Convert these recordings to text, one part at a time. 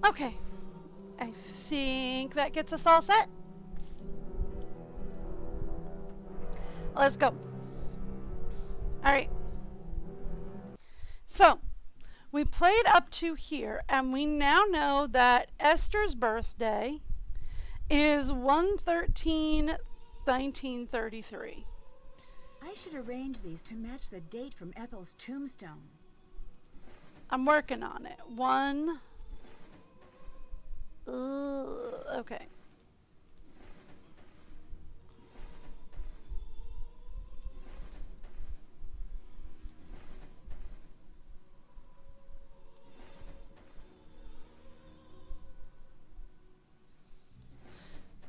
Okay. I think that gets us all set. Let's go. Alright. So, we played up to here, and we now know that Esther's birthday is 1/13/1933. I should arrange these to match the date from Ethel's tombstone. I'm working on it. Okay.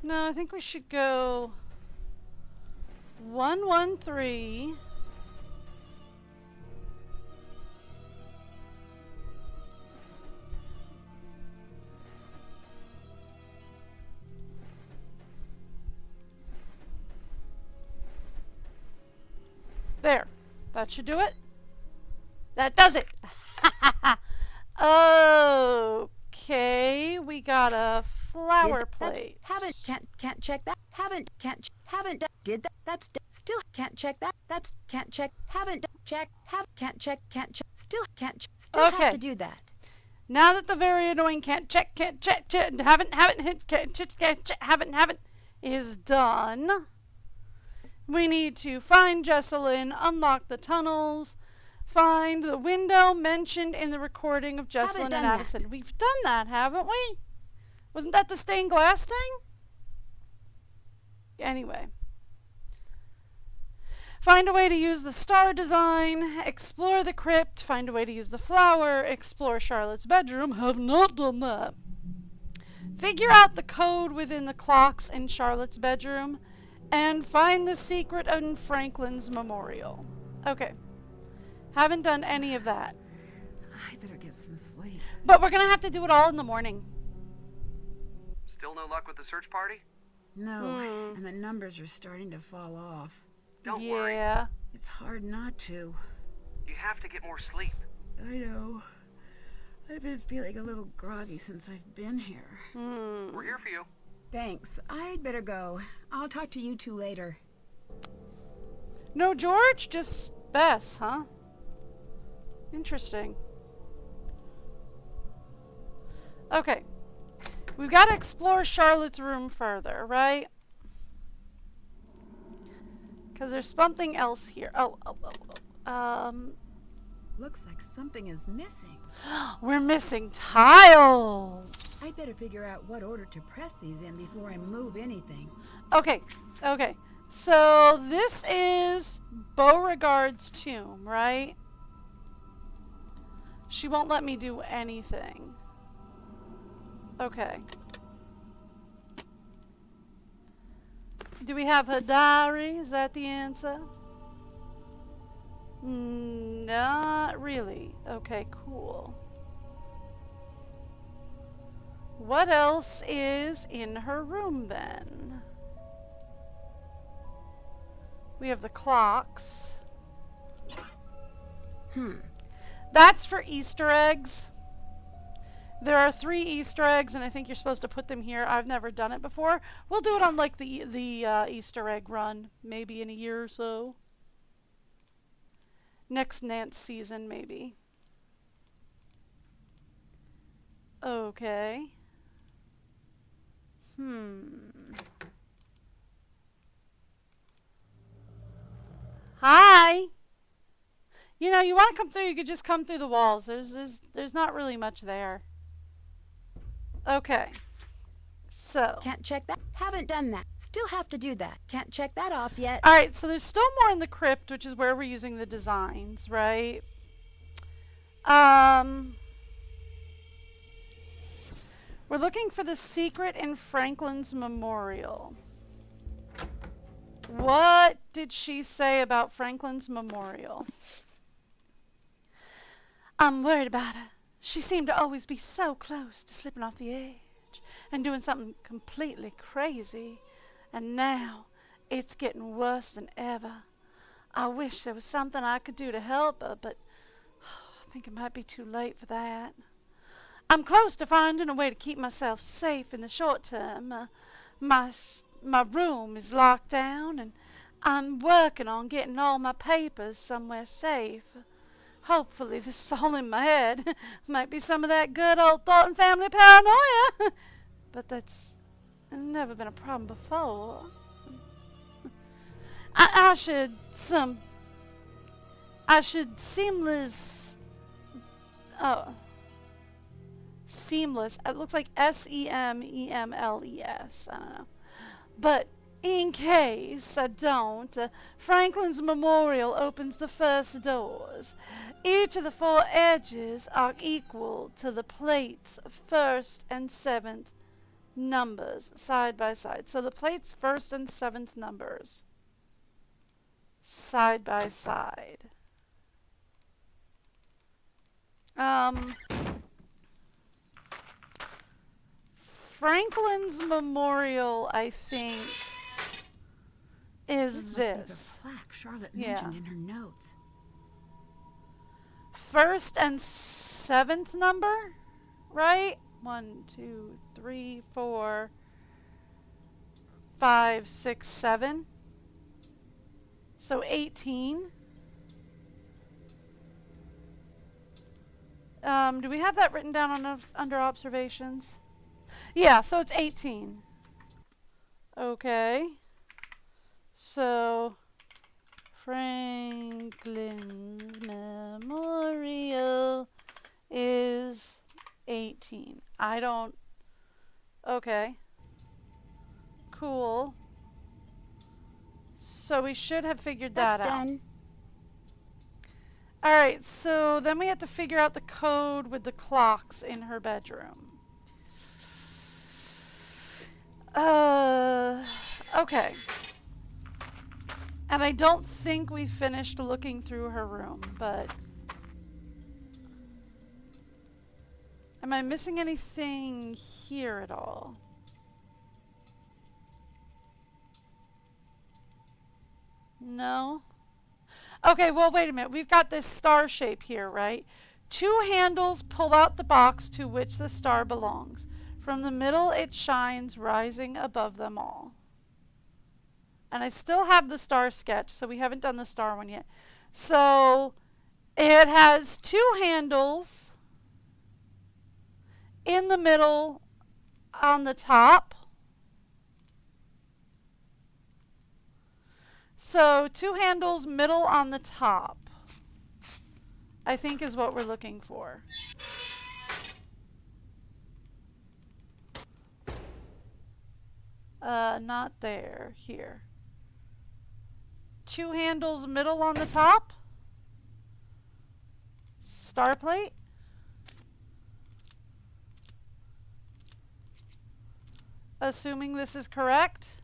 No, I think we should go 113. There. That should do it. That does it. Okay, we got a flower plate. Can't check that. Haven't did that. That's still can't check that. That's can't check. Haven't check. Can't check. Still can't. Still Okay. have to do that. Now that the very annoying can't check, haven't is done, we need to find Jessalyn, unlock the tunnels, find the window mentioned in the recording of Jessalyn and Addison. We've done that, haven't we? Wasn't that the stained glass thing? Anyway. Find a way to use the star design, explore the crypt, find a way to use the flower, explore Charlotte's bedroom. Have not done that. Figure out the code within the clocks in Charlotte's bedroom, and find the secret in Franklin's memorial. Okay. Haven't done any of that. I better get some sleep. But we're going to have to do it all in the morning. Still no luck with the search party? No, and the numbers are starting to fall off. Don't worry. Yeah. It's hard not to. You have to get more sleep. I know. I've been feeling a little groggy since I've been here. We're here for you. Thanks. I'd better go. I'll talk to you two later. No George? Just Bess, huh? Interesting. Okay. We've got to explore Charlotte's room further, right? Because there's something else here. Looks like something is missing. We're missing tiles. I'd better figure out what order to press these in before I move anything. Okay. So this is Beauregard's tomb, right? She won't let me do anything. Okay. Do we have her diary? Is that the answer? Not really. Okay, cool. What else is in her room then? We have the clocks. That's for Easter eggs. There are 3 Easter eggs, and I think you're supposed to put them here. I've never done it before. We'll do it on like the Easter egg run, maybe in a year or so. Next Nance season, maybe. Okay. Hi. You know, you want to come through, you could just come through the walls. There's not really much there. Okay. So. Can't check that. Haven't done that. Still have to do that. Can't check that off yet. Alright, so there's still more in the crypt, which is where we're using the designs, right? We're looking for the secret in Franklin's memorial. What did she say about Franklin's memorial? I'm worried about her. She seemed to always be so close to slipping off the edge and doing something completely crazy. And now it's getting worse than ever. I wish there was something I could do to help her, but I think it might be too late for that. I'm close to finding a way to keep myself safe in the short term. My room is locked down, and I'm working on getting all my papers somewhere safe. Hopefully this is all in my head. Might be some of that good old Thornton family paranoia. But that's never been a problem before. I should seamless. Oh. Seamless. It looks like SEMEMLES. I don't know. But in case I don't, Franklin's Memorial opens the first doors. Each of the 4 edges are equal to the plate's first and 7th numbers side by side. So the plate's first and 7th numbers side by side. Franklin's Memorial, I think, is this. Must be the plaque Charlotte Yeah. mentioned in her notes. First and 7th number, right? 1, 2, 3, 4, 5, 6, 7. So 18. Do we have that written down on under observations? Yeah, so it's 18. Okay. So Franklin's Memorial is 18. I don't... Okay. Cool. So we should have figured that That's out. done. Alright, so then we have to figure out the code with the clocks in her bedroom. Okay. And I don't think we finished looking through her room, but... Am I missing anything here at all? No? Okay, well, wait a minute. We've got this star shape here, right? 2 handles pull out the box to which the star belongs. From the middle, it shines, rising above them all. And I still have the star sketch, so we haven't done the star one yet. So, it has 2 handles in the middle on the top. So 2 handles, middle on the top, I think is what we're looking for. Not there, here. 2 handles, middle on the top. Star plate. Assuming this is correct.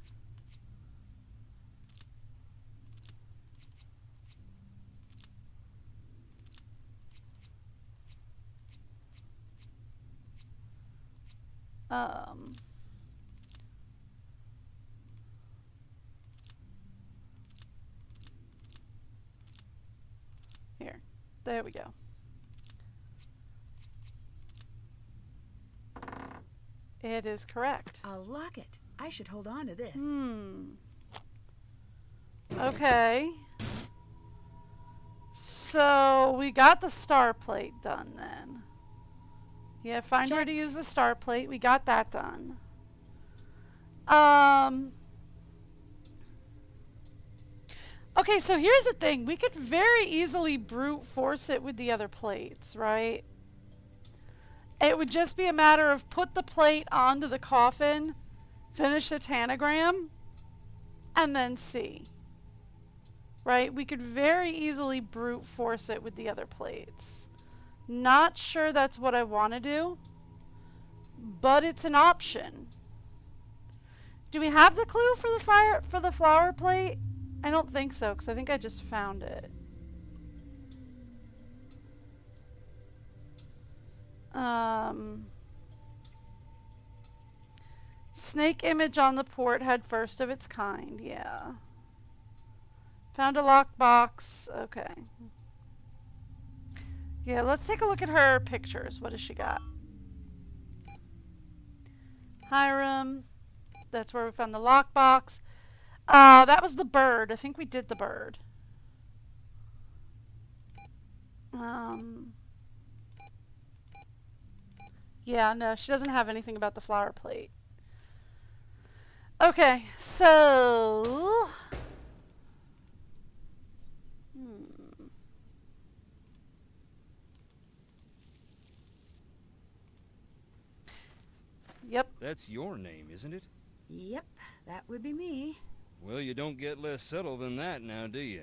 Here. There we go. It is correct. A locket. I should hold on to this. Okay. So we got the star plate done then. Yeah, find where to use the star plate. We got that done. Okay, so here's the thing. We could very easily brute force it with the other plates, right? It would just be a matter of put the plate onto the coffin, finish the tanagram, and then see. Right? We could very easily brute force it with the other plates. Not sure that's what I want to do, but it's an option. Do we have the clue for the flower plate? I don't think so, because I think I just found it. Snake image on the port had first of its kind, yeah. Found a lockbox, okay. Yeah, let's take a look at her pictures. What has she got? Hiram. That's where we found the lockbox. That was the bird. I think we did the bird. Yeah, no, she doesn't have anything about the flower plate. Okay, so... Yep. That's your name, isn't it? Yep, that would be me. Well, you don't get less subtle than that now, do you?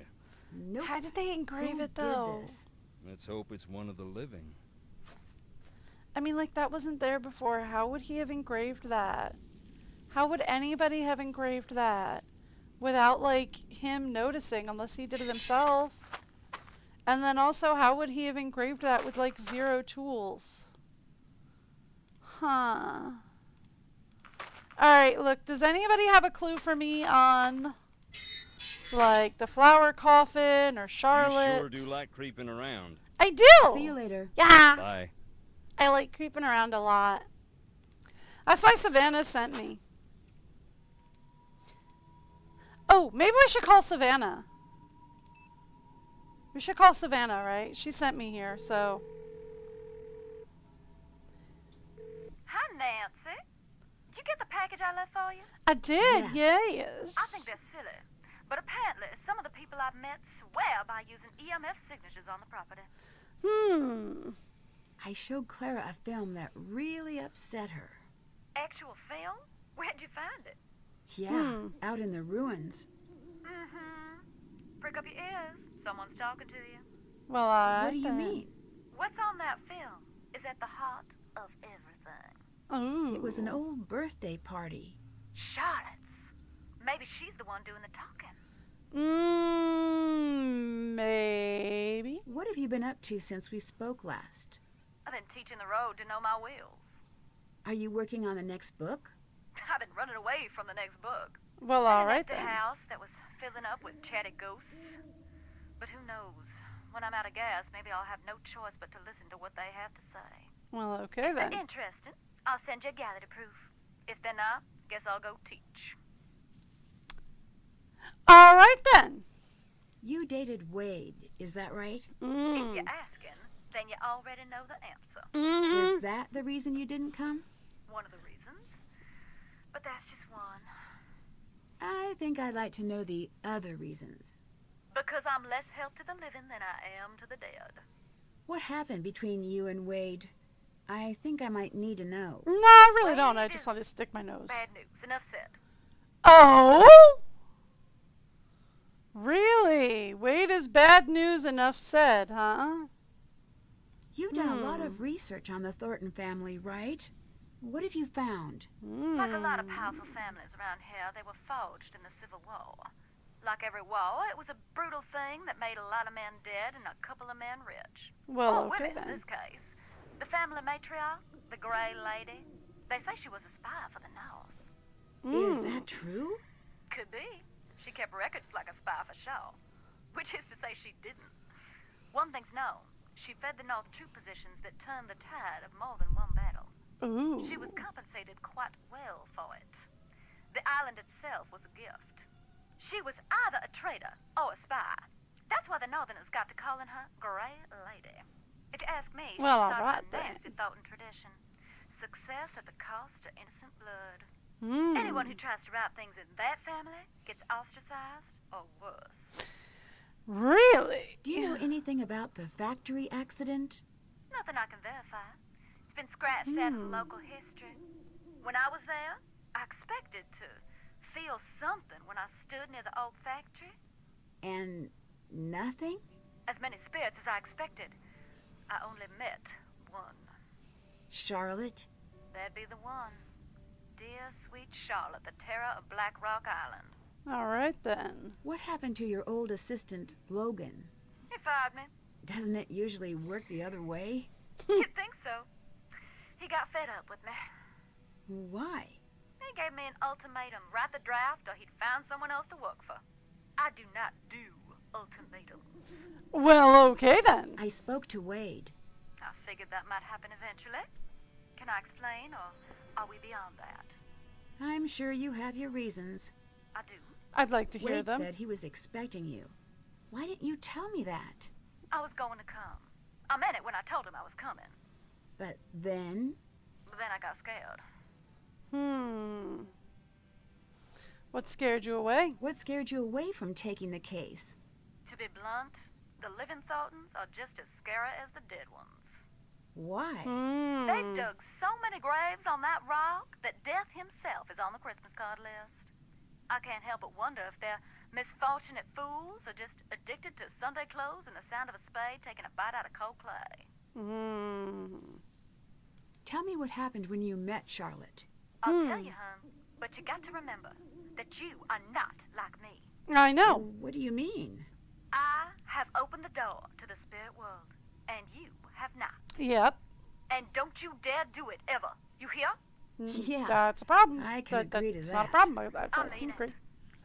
Nope. How did they engrave Who it, though? did this? Let's hope it's one of the living. I mean, like, that wasn't there before. How would he have engraved that? How would anybody have engraved that without, like, him noticing, unless he did it himself? And then also, how would he have engraved that with, like, 0 tools? Huh. Alright, look, does anybody have a clue for me on, like, the flower coffin or Charlotte? You sure do like creeping around. I do! See you later. Yeah! Bye. I like creeping around a lot. That's why Savannah sent me. Oh, maybe we should call Savannah. We should call Savannah, right? She sent me here, so... Hi, Nancy. Did you get the package I left for you? I did, Yes. yes. I think they're silly. But apparently, some of the people I've met swear by using EMF signatures on the property. I showed Clara a film that really upset her. Actual film? Where'd you find it? Yeah, out in the ruins. Mm-hmm. Prick up your ears. Someone's talking to you. Well, alright What do you then. mean? What's on that film is at the heart of everything. Ooh. It was an old birthday party. Charlotte's. Maybe she's the one doing the talking. Maybe. What have you been up to since we spoke last? I've been teaching the road to know my wheels. Are you working on the next book? I've been running away from the next book. Well, I alright left a then. house that was filling up with chatty ghosts. But who knows? When I'm out of gas, maybe I'll have no choice but to listen to what they have to say. Well, okay If they're then. interested, I'll send you a gallery proof. If they're not, guess I'll go teach. Alright then. You dated Wade, is that right? If you're asking, then you already know the answer. Is that the reason you didn't come? One of the reasons. But that's just one. I think I'd like to know the other reasons. Because I'm less help to the living than I am to the dead. What happened between you and Wade? I think I might need to know. No, I really Wade don't. I is just want to stick my nose. Bad news. Enough said. Oh? Really? Wade is bad news, enough said, huh? You've done a lot of research on the Thornton family, right? What have you found? Like a lot of powerful families around here, they were forged in the Civil War. Like every war, it was a brutal thing that made a lot of men dead and a couple of men rich. Well, or okay women in then. this case. The family matriarch, the Gray Lady, they say she was a spy for the North. Is that true? Could be. She kept records like a spy for sure. Which is to say she didn't. One thing's known. She fed the North troop positions that turned the tide of more than one battle. Ooh. She was compensated quite well for it. The island itself was a gift. She was either a traitor or a spy. That's why the Northerners got to calling her Gray Lady. If you ask me, she Well, started alright a then. nasty Thornton tradition. Success at the cost of innocent blood. Mm. Anyone who tries to write things in that family gets ostracized or worse. Really? Do you know anything about the factory accident? Nothing I can verify. It's been scratched out of the local history. When I was there, I expected to feel something when I stood near the old factory. And nothing? As many spirits as I expected. I only met one. Charlotte? That'd be the one. Dear, sweet Charlotte, the terror of Black Rock Island. Alright then. What happened to your old assistant, Logan? He fired me. Doesn't it usually work the other way? You'd think so. He got fed up with me. Why? He gave me an ultimatum. Write the draft or he'd find someone else to work for. I do not do ultimatums. Well, okay then. I spoke to Wade. I figured that might happen eventually. Can I explain or are we beyond that? I'm sure you have your reasons. I do. I'd like to hear Wade them. said he was expecting you. Why didn't you tell me that? I was going to come. I meant it when I told him I was coming. But then? But then I got scared. What scared you away? What scared you away from taking the case? To be blunt, the living Thorntons are just as scary as the dead ones. Why? They've dug so many graves on that rock that death himself is on the Christmas card list. I can't help but wonder if they're misfortunate fools or just addicted to Sunday clothes and the sound of a spade taking a bite out of cold clay. Tell me what happened when you met Charlotte. I'll tell you, hon, but you got to remember that you are not like me. I know. What do you mean? I have opened the door to the spirit world, and you have not. Yep. And don't you dare do it ever. You hear? Yeah. That's a problem. I can agree to It's that. not a problem. I I mean agree. it.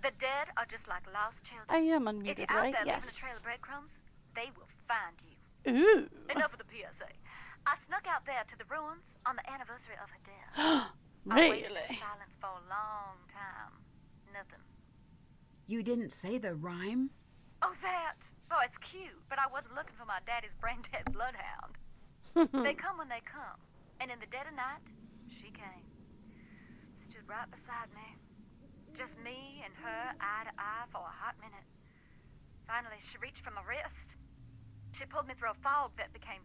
The dead are just like lost children. I am If you're unmuted, out right? there leaving a Yes. trail of breadcrumbs, they will find you. Ooh. Enough of the PSA. I snuck out there to the ruins on the anniversary of her death. I waited in Really? silence for a long time. Nothing. You didn't say the rhyme? Oh, that. Oh, it's cute, but I wasn't looking for my daddy's brain-dead bloodhound. They come when they come. And in the dead of night, she came. Stood right beside me. Just me and her, eye to eye, for a hot minute. Finally, she reached for my wrist. She pulled me through a fog that became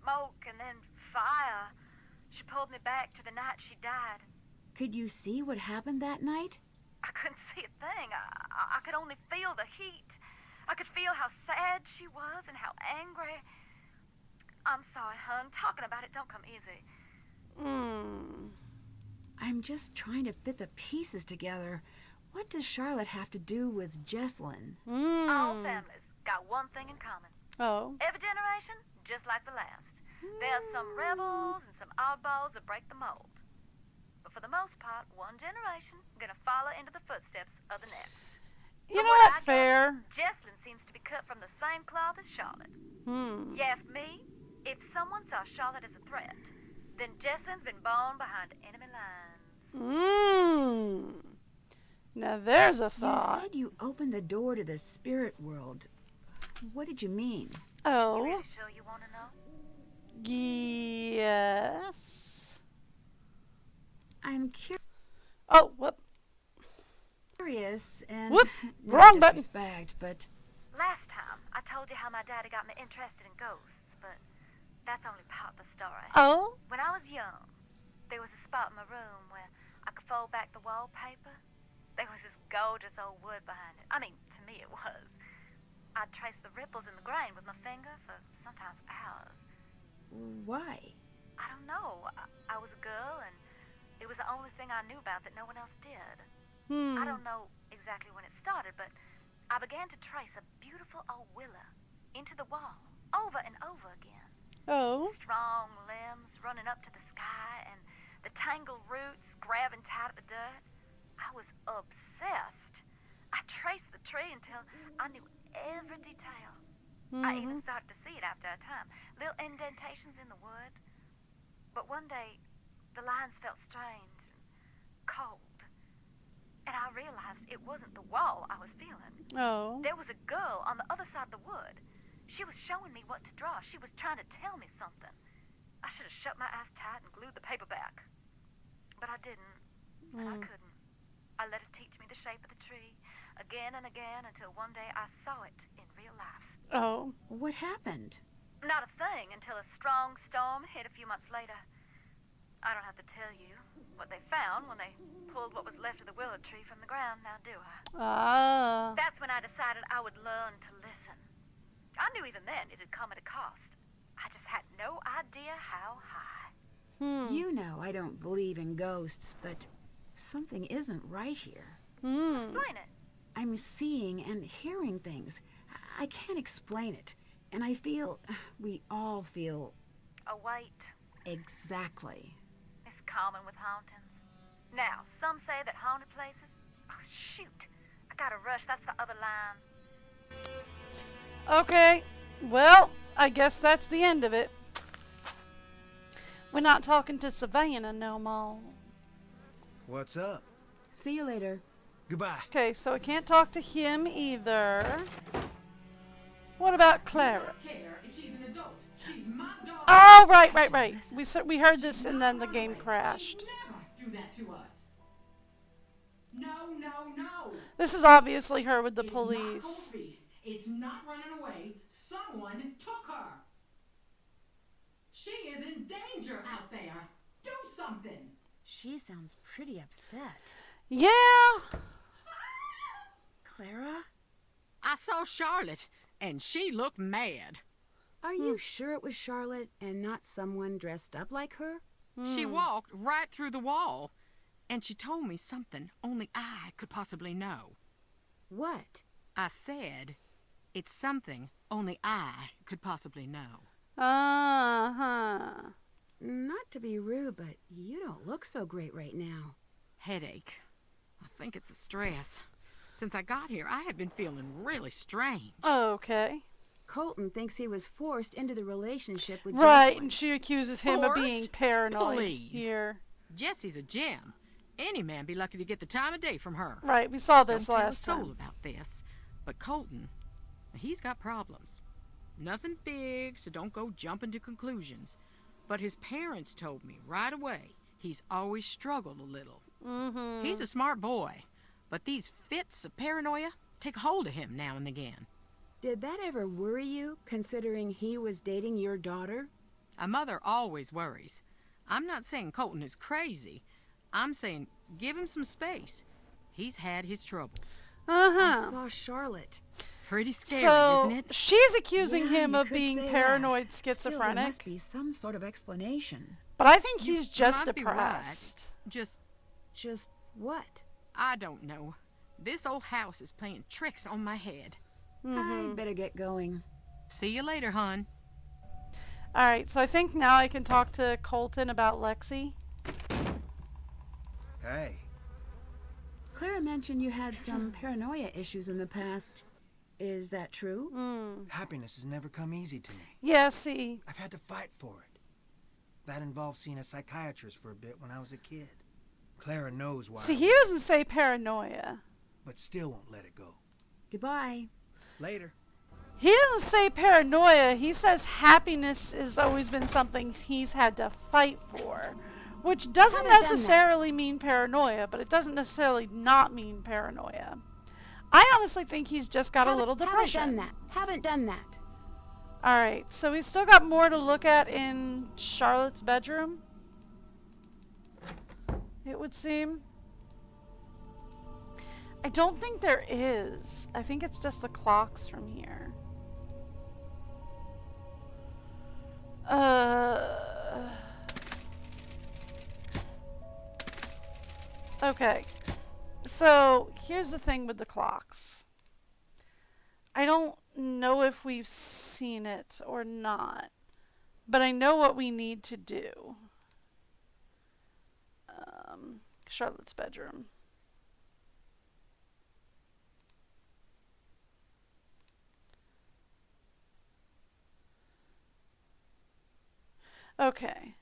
smoke and then fire. She pulled me back to the night she died. Could you see what happened that night? I couldn't see a thing. I could only feel the heat. I could feel how sad she was and how angry. I'm sorry, hon. Talking about it don't come easy. I'm just trying to fit the pieces together. What does Charlotte have to do with Jesslyn? All families got one thing in common. Oh. Every generation, just like the last. There's some rebels and some oddballs that break the mold. But for the most part, one generation gonna follow into the footsteps of the next. You From know what what? I Fair. gather, Jesslyn seems to be cut from the same cloth as Charlotte. You ask me, if someone saw Charlotte as a threat, then Jesslyn's been born behind enemy lines. Now there's a You thought. said you opened the door to the spirit world. What did you mean? You Oh. really sure you want to know? Yes. I'm Oh, whoop. curious and Whoop, no wrong button. disrespect, but Last time, I told you how my daddy got me interested in ghosts, but that's only part of the story. Oh. When I was young, there was a spot in my room where I could fold back the wallpaper. There was this gorgeous old wood behind it. I mean, to me it was. I'd trace the ripples in the grain with my finger for sometimes hours. why? I don't know. I was a girl, and it was the only thing I knew about that no one else did. I don't know exactly when it started, but I began to trace a beautiful old willow into the wall, over and over again. Oh. Strong limbs running up to the sky, and the tangled roots grabbing tight at the dirt. I was obsessed. I traced the tree until I knew every detail. I even started to see it after a time. Little indentations in the wood. But one day, the lines felt strange and cold. And I realized it wasn't the wall I was feeling. Oh. There was a girl on the other side of the wood. She was showing me what to draw. She was trying to tell me something. I should have shut my eyes tight and glued the paper back. But I didn't. And I couldn't. I let her teach me the shape of the tree again and again until one day I saw it in real life. Oh. What happened? Not a thing until a strong storm hit a few months later. I don't have to tell you what they found when they pulled what was left of the willow tree from the ground, now do I? Ah. That's when I decided I would learn to listen. I knew even then it had come at a cost. I just had no idea how high. You know I don't believe in ghosts, but something isn't right here. Explain it. I'm seeing and hearing things. I can't explain it. And I feel, we all feel A weight. exactly. It's common with hauntings. Now, some say that haunted places... Oh, shoot. I gotta rush. That's the other line. Okay. Well, I guess that's the end of it. We're not talking to Savannah no more. What's up? See you later. Goodbye. Okay, so I can't talk to him either. What about Clara? Care if she's an adult. She's my daughter. Oh, right. We heard this and then the game crashed. Never do that to us. No, no, no. This is obviously her with the It's police. not cold feet. It's not running away. Someone took her. She is in danger out there. Do something. She sounds pretty upset. Yeah. Clara? I saw Charlotte, and she looked mad. Are you sure it was Charlotte and not someone dressed up like her? She walked right through the wall, and she told me something only I could possibly know. What? I said, it's something only I could possibly know. Uh-huh. Not to be rude, but you don't look so great right now. Headache. I think it's the stress. Since I got here, I have been feeling really strange. Okay. Colton thinks he was forced into the relationship with Right, Jocelyn. and she accuses him of being Forced? paranoid Please. here. Jesse's a gem. Any man be lucky to get the time of day from her. Right, we saw Don't this tell a last soul time. about this. But Colton, he's got problems. Nothing big, so don't go jumping to conclusions. But his parents told me right away he's always struggled a little. Mm-hmm. He's a smart boy, but these fits of paranoia take hold of him now and again. Did that ever worry you, considering he was dating your daughter? A mother always worries. I'm not saying Colton is crazy. I'm saying give him some space. He's had his troubles. I Uh-huh. saw Charlotte. Pretty scary, So isn't it? she's accusing Yeah, him you of could being say paranoid that. Still, there schizophrenic. must be some sort of explanation. But I think You he's just might be right. depressed. Just, Just what? I don't know. This old house is playing tricks on my head. I'd better get going. See you later, hon. Alright, so I think now I can talk to Colton about Lexi. Hey. Clara mentioned you had some paranoia issues in the past. Is that true? Happiness has never come easy to me. Yeah, see. I've had to fight for it. That involved seeing a psychiatrist for a bit when I was a kid. Clara knows why. See, he doesn't say paranoia. But still won't let it go. Goodbye. Later. He doesn't say paranoia. He says happiness has always been something he's had to fight for. Which doesn't Haven't done that. necessarily mean paranoia, but it doesn't necessarily not mean paranoia. I honestly think he's just got a little depression. Haven't done that. Alright, so we still got more to look at in Charlotte's bedroom. It would seem. I don't think there is. I think it's just the clocks from here. Okay. So, here's the thing with the clocks. I don't know if we've seen it or not, but I know what we need to do. Charlotte's bedroom. Okay.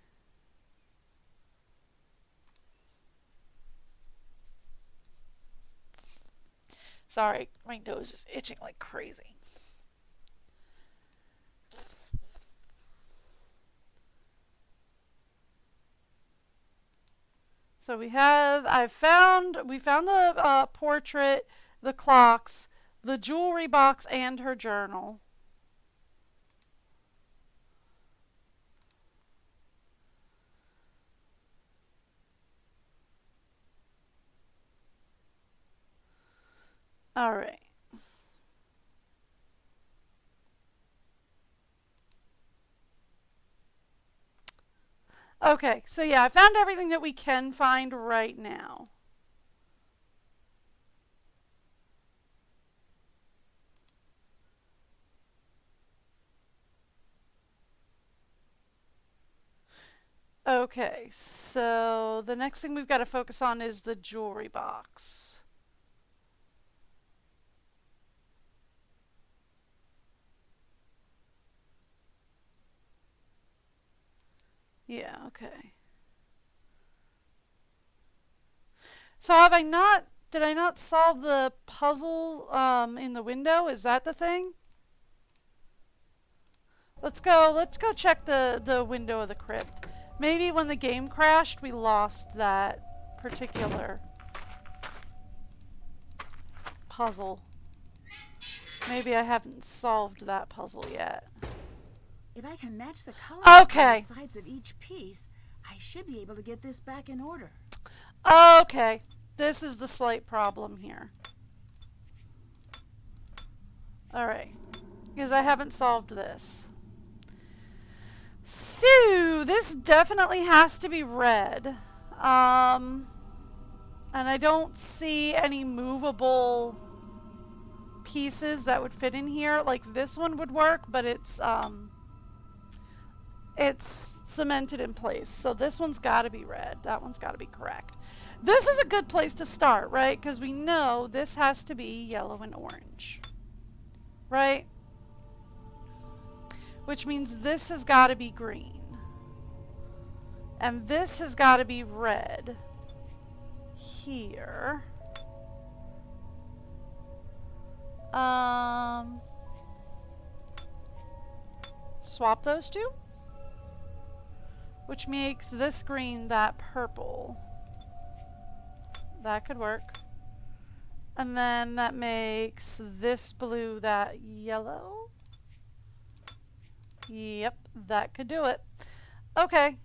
Sorry, my nose is itching like crazy. So we found the portrait, the clocks, the jewelry box, and her journal. All right. Okay, so yeah, I found everything that we can find right now. Okay, so the next thing we've got to focus on is the jewelry box. Yeah, okay. So have I not, did I not solve the puzzle in the window? Is that the thing? Let's go check the window of the crypt. Maybe when the game crashed, we lost that particular puzzle. Maybe I haven't solved that puzzle yet. If I can match the color Okay. on the sides of each piece, I should be able to get this back in order. Okay. This is the slight problem here. Alright. Because I haven't solved this. So, this definitely has to be red. And I don't see any movable pieces that would fit in here. Like this one would work, but it's cemented in place. So this one's got to be red. That one's got to be correct. This is a good place to start, right? Because we know this has to be yellow and orange. Right? Which means this has got to be green. And this has got to be red. Here. Swap those two. Which makes this green that purple. That could work. And then that makes this blue that yellow. Yep, that could do it. Okay.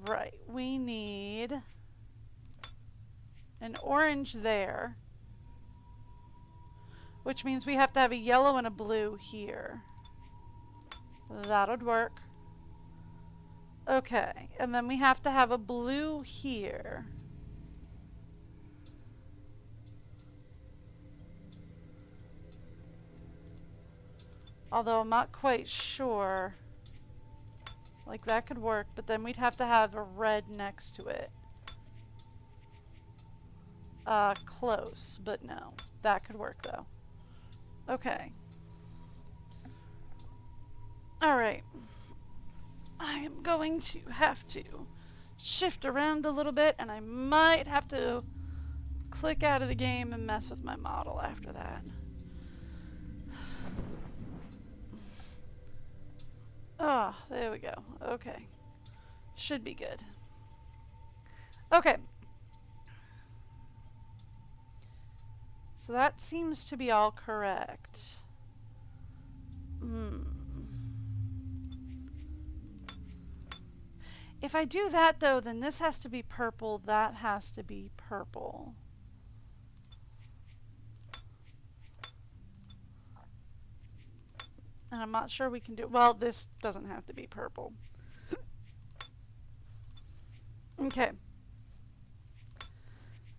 Right, we need an orange there, which means we have to have a yellow and a blue here. That would work. Okay, and then we have to have a blue here. Although I'm not quite sure. Like that could work, but then we'd have to have a red next to it. Close, but no. That could work though. Okay. Alright. I am going to have to shift around a little bit, and I might have to click out of the game and mess with my model after that. Oh, there we go. Okay. Should be good. Okay. So that seems to be all correct. If I do that though, then this has to be purple, that has to be purple. And I'm not sure we can do, well, this doesn't have to be purple. Okay.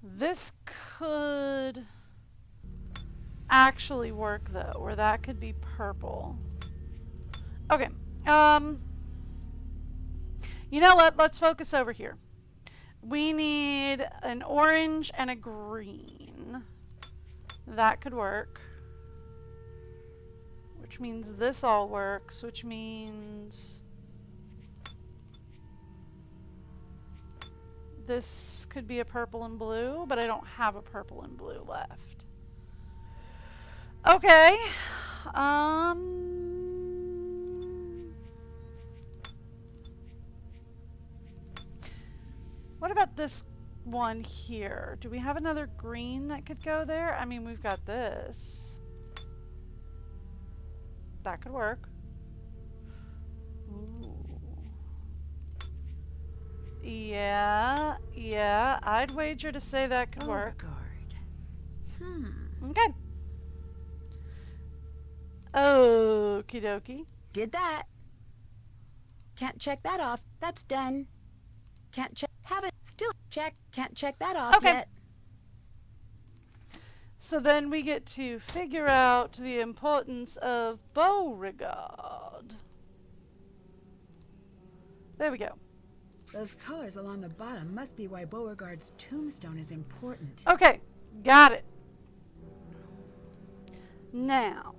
This could actually work though, or that could be purple. Okay. You know what? Let's focus over here. We need an orange and a green. That could work. Which means this all works, which means this could be a purple and blue, but I don't have a purple and blue left. Okay. What about this one here? Do we have another green that could go there? I mean, we've got this. That could work. Ooh. Yeah, I'd wager to say that could work. Okay. Okie dokie. Did that. Can't check that off. That's done. Can't check. Haven't. Still check. Can't check that off yet. So then we get to figure out the importance of Beauregard. There we go. Those colors along the bottom must be why Beauregard's tombstone is important. Okay, got it. Now,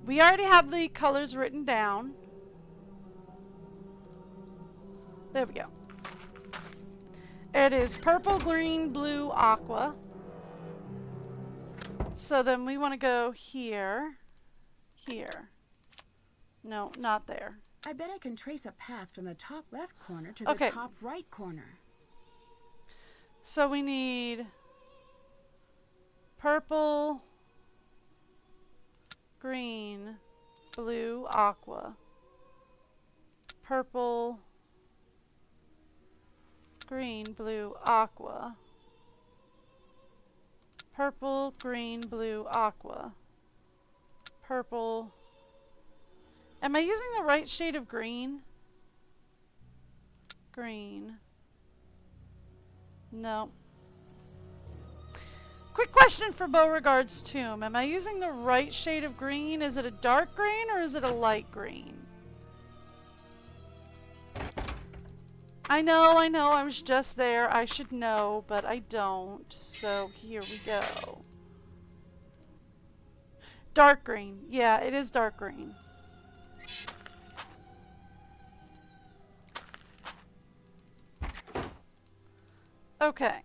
We already have the colors written down. There we go. It is purple, green, blue, aqua. So then we want to go here. Here. No, not there. I bet I can trace a path from the top left corner to Okay. the top right corner. So we need purple, green, blue, aqua. Purple, green, blue, aqua. Purple, green, blue, aqua. Purple. Am I using the right shade of green? Green. No. Quick question for Beauregard's tomb. Am I using the right shade of green? Is it a dark green or is it a light green? I know, I was just there. I should know, but I don't. So here we go. Dark green. Yeah, it is dark green. Okay.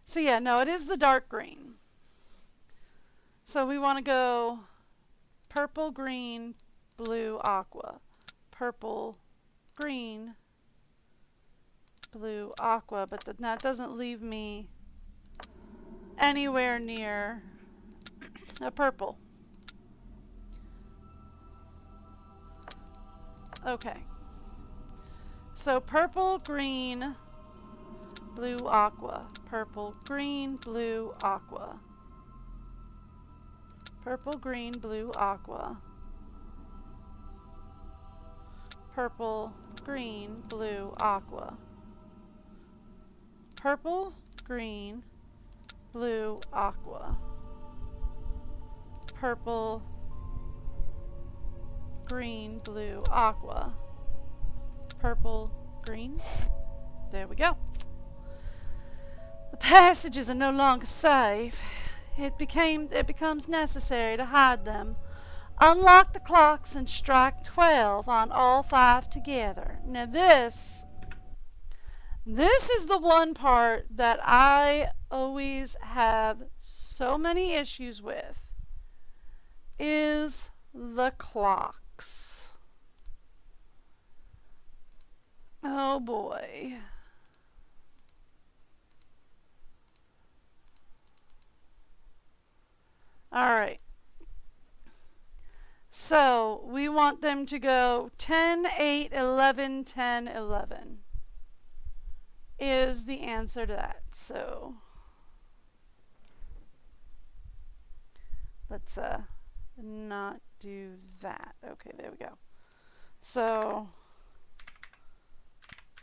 So yeah, no, it is the dark green. So we want to go purple, green, blue, aqua. Purple, green, blue, aqua. But that doesn't leave me anywhere near a purple. Okay. So purple, green, blue, aqua. Purple, green, blue, aqua. Purple, green, blue, aqua. Purple, green, blue, aqua. Purple, green, blue, aqua. Purple, green, blue, aqua. Purple, green. There we go. The passages are no longer safe. It becomes necessary to hide them. Unlock the clocks and strike 12 on all 5 together. Now this is the one part that I always have so many issues with, is the clocks. Oh boy. All right. So we want them to go 10, 8, 11, 10, 11 is the answer to that. So let's not do that. Okay, there we go. So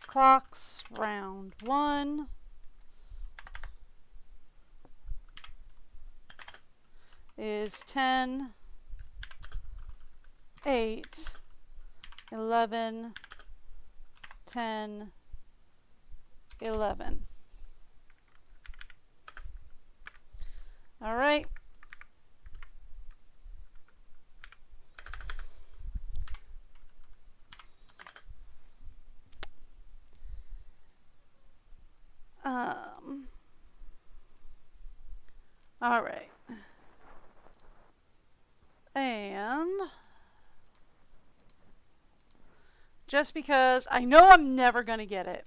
clocks, round 1. Is 10, 8, 11, 10, 11. All right. All right. And just because I know I'm never going to get it.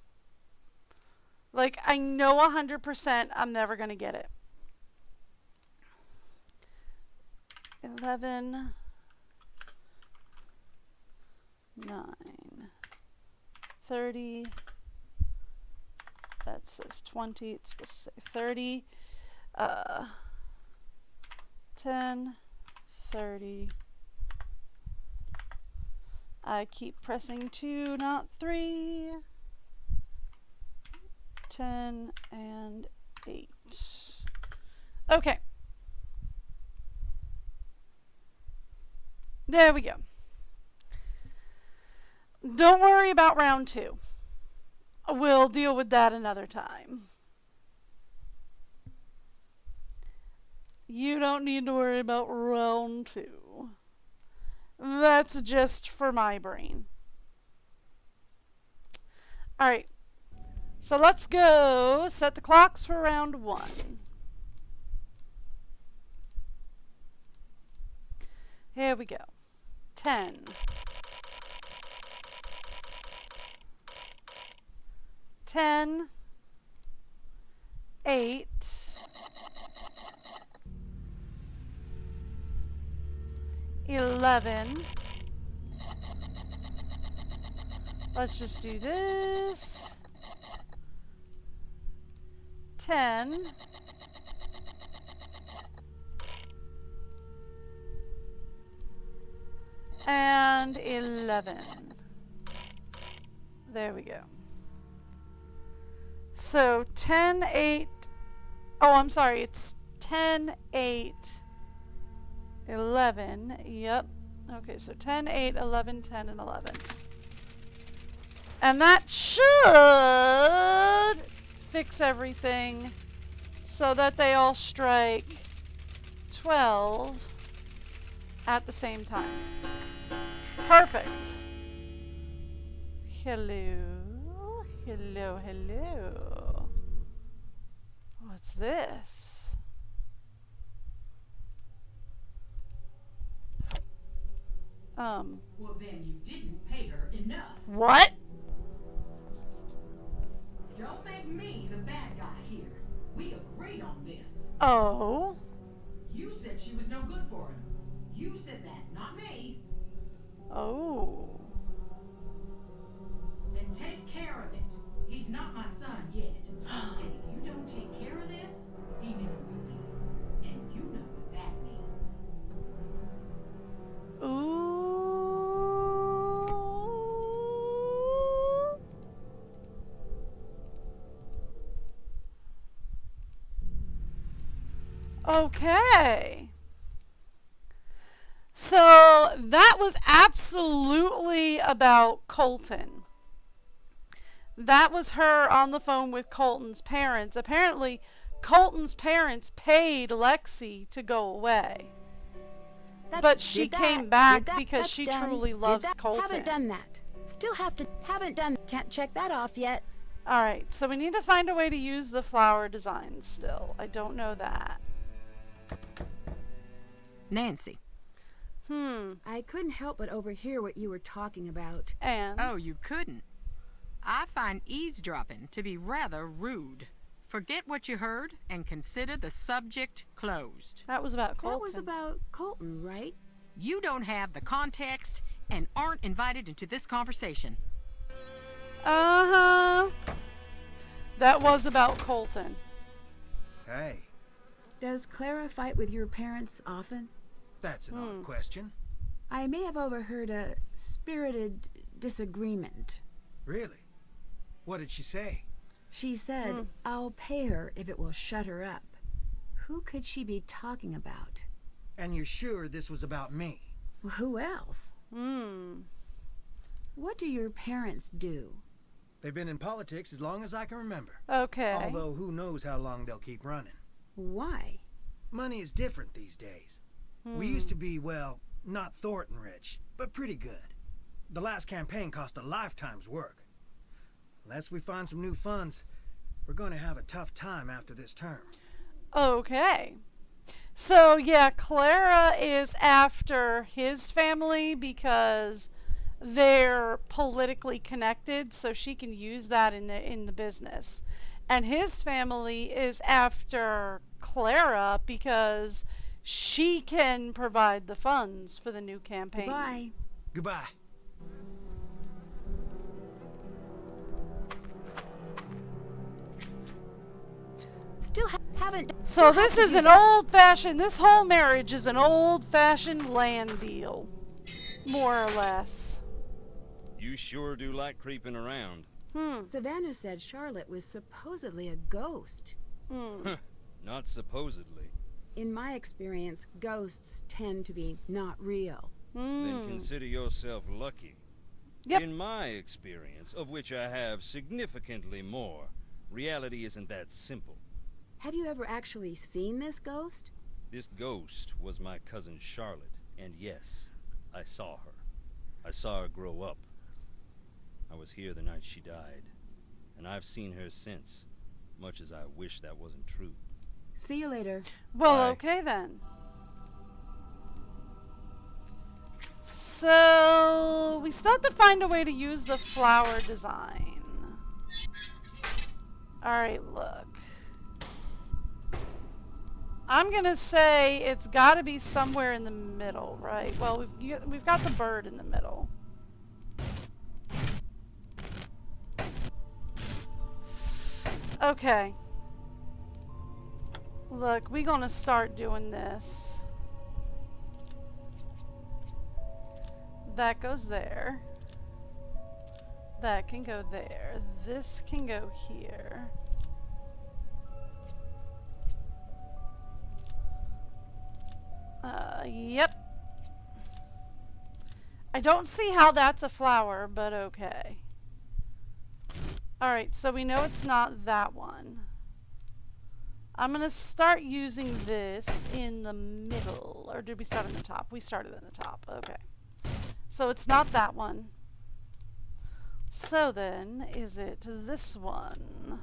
Like, I know 100% I'm never going to get it. 11, 9, 30. That says 20. It's supposed to say 30. 10, 30. I keep pressing 2, not 3. 10 and 8. Okay. There we go. Don't worry about round 2. We'll deal with that another time. You don't need to worry about round 2. That's just for my brain. Alright. So let's go set the clocks for round 1. Here we go. 10. 10. 8. 11. Let's just do this. 10. And 11. There we go. So 10, 8. Oh, I'm sorry. It's 10, 8, 11. Yep. Okay, so 10, 8, 11, 10, and 11. And that should fix everything so that they all strike 12 at the same time. Perfect. Hello. Hello, hello. What's this? Well, then you didn't pay her enough. What? Don't make me the bad guy here. We agreed on this. Oh. You said she was no good for him. You said that, not me. Oh. Then take care of it. He's not my son yet. And if you don't take care of this, he never will be. And you know what that means. Ooh. Okay. So that was absolutely about Colton. That was her on the phone with Colton's parents. Apparently, Colton's parents paid Lexi to go away. But she came back because she truly loves Colton. Haven't done that. Still haven't done. Can't check that off yet. Alright, so we need to find a way to use the flower design still. I don't know that. Nancy. I couldn't help but overhear what you were talking about. And? Oh, you couldn't? I find eavesdropping to be rather rude. Forget what you heard and consider the subject closed. That was about Colton. That was about Colton, right? You don't have the context and aren't invited into this conversation. Uh-huh. That was about Colton. Hey, Does Clara fight with your parents often? that's an odd question. I may have overheard a spirited disagreement. Really? What did she say? She said, I'll pay her if it will shut her up. Who could she be talking about? And you're sure this was about me? Well, who else? What do your parents do? They've been in politics as long as I can remember. Okay. Although who knows how long they'll keep running. Why? Money is different these days. We used to be, well, not Thornton rich, but pretty good. The last campaign cost a lifetime's work. Unless we find some new funds, we're going to have a tough time after this term. Okay. So, yeah, Clara is after his family because they're politically connected, so she can use that in the business. And his family is after Clara because she can provide the funds for the new campaign. Goodbye. Goodbye. Still haven't. So this is an old-fashioned, this whole marriage is an old-fashioned land deal. More or less. You sure do like creeping around. Savannah said Charlotte was supposedly a ghost. Not supposedly. In my experience, ghosts tend to be not real. Then consider yourself lucky. Yep. In my experience, of which I have significantly more, reality isn't that simple. Have you ever actually seen this ghost? This ghost was my cousin Charlotte, and yes, I saw her. I saw her grow up. I was here the night she died, and I've seen her since, much as I wish that wasn't true. See you later. Well, Bye. okay then. So, we still have to find a way to use the flower design. Alright, look. I'm gonna say it's gotta be somewhere in the middle, right? Well, we've got the bird in the middle. Okay. Look, we're gonna start doing this. That goes there. That can go there. This can go here. Yep. I don't see how that's a flower, but okay. Alright, so we know it's not that one. I'm gonna start using this in the middle. Or did we start in the top? We started in the top. Okay. So it's not that one. So then, is it this one?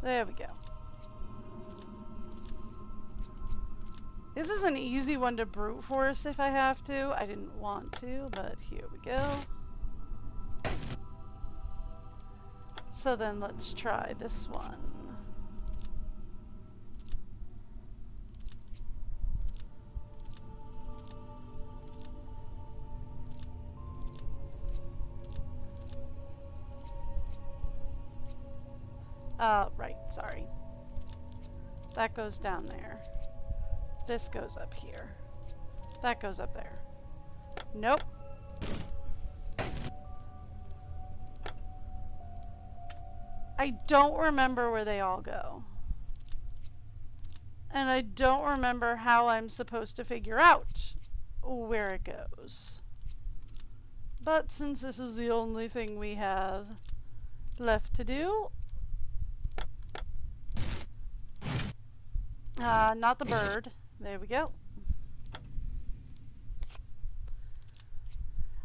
There we go. This is an easy one to brute force if I have to. I didn't want to, but here we go. So then let's try this one. Right, sorry. That goes down there. This goes up here. That goes up there. Nope. I don't remember where they all go. And I don't remember how I'm supposed to figure out where it goes. But since this is the only thing we have left to do, not the bird. There we go.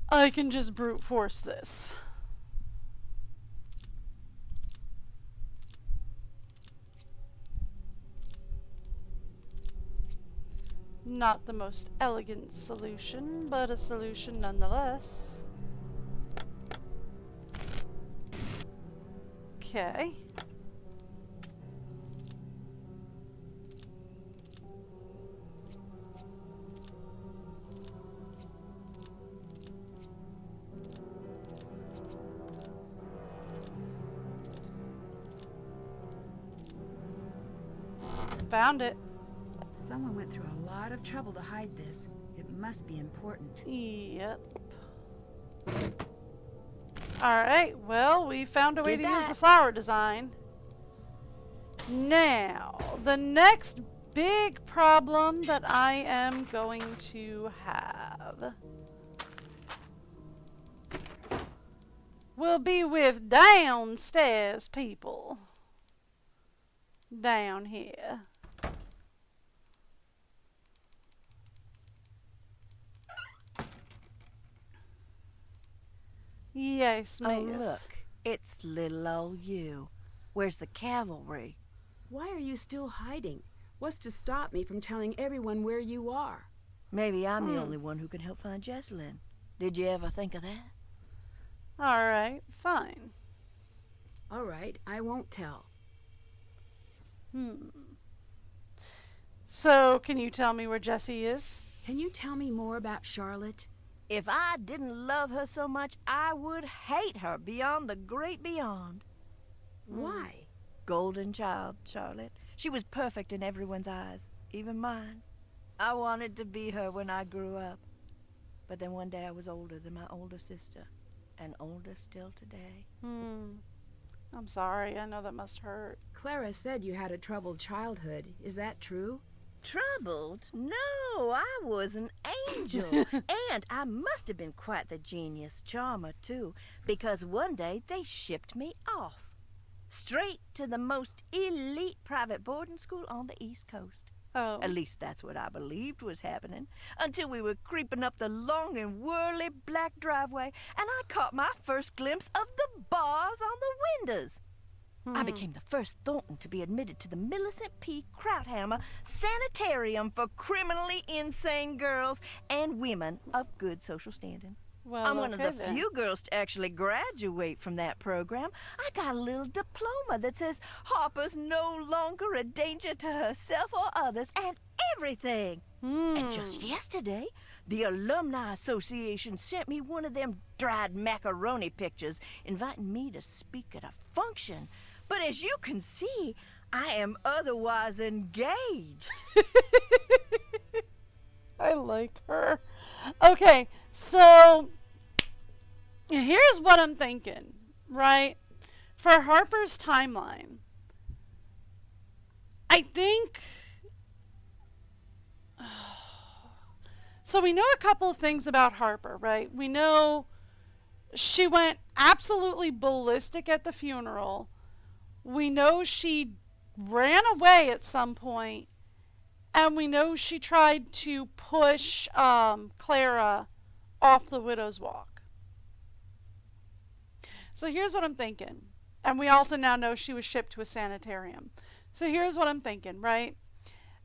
I can just brute force this. Not the most elegant solution, but a solution nonetheless. Okay. Found it. Someone went through a lot of trouble to hide this. It must be important. Yep. Alright, well, we found a way to use the flower design. Now, the next big problem that I am going to have will be with downstairs people. Down here. Yes, miss. Oh, look. It's little old you. Where's the cavalry? Why are you still hiding? What's to stop me from telling everyone where you are? Maybe I'm the only one who can help find Jessalyn. Did you ever think of that? Alright, fine. All right, I won't tell. So, can you tell me where Jessie is? Can you tell me more about Charlotte? If I didn't love her so much, I would hate her beyond the great beyond. Why? Golden child, Charlotte. She was perfect in everyone's eyes, even mine. I wanted to be her when I grew up. But then one day I was older than my older sister, and older still today. I'm sorry, I know that must hurt. Clara said you had a troubled childhood. Is that true? Troubled? No, I was an angel. And I must have been quite the genius charmer, too, because one day they shipped me off. Straight to the most elite private boarding school on the East Coast. Oh. At least that's what I believed was happening, until we were creeping up the long and whirly black driveway, and I caught my first glimpse of the bars on the windows. I became the first Thornton to be admitted to the Millicent P. Krauthammer Sanitarium for criminally insane girls and women of good social standing. Well, I'm one of the then. few girls to actually graduate from that program. I got a little diploma that says Harper's no longer a danger to herself or others and everything. And just yesterday, the Alumni Association sent me one of them dried macaroni pictures inviting me to speak at a function. But as you can see, I am otherwise engaged. I like her. Okay, so here's what I'm thinking, right? For Harper's timeline, I think... So we know a couple of things about Harper, right? We know she went absolutely ballistic at the funeral. We know she ran away at some point. And we know she tried to push Clara off the Widow's Walk. So here's what I'm thinking. And we also now know she was shipped to a sanitarium. So here's what I'm thinking, right?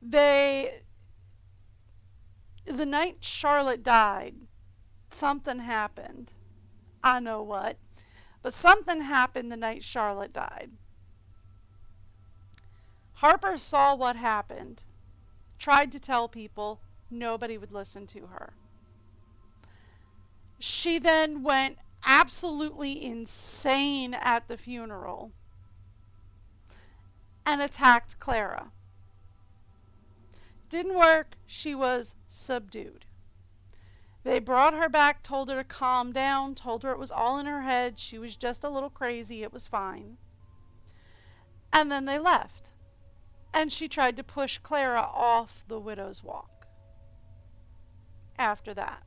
The night Charlotte died, something happened. I know what. But something happened the night Charlotte died. Harper saw what happened. Tried to tell people, nobody would listen to her. She then went absolutely insane at the funeral and attacked Clara. Didn't work. She was subdued. They brought her back, told her to calm down, told her it was all in her head. She was just a little crazy. It was fine. And then they left. And she tried to push Clara off the Widow's Walk after that.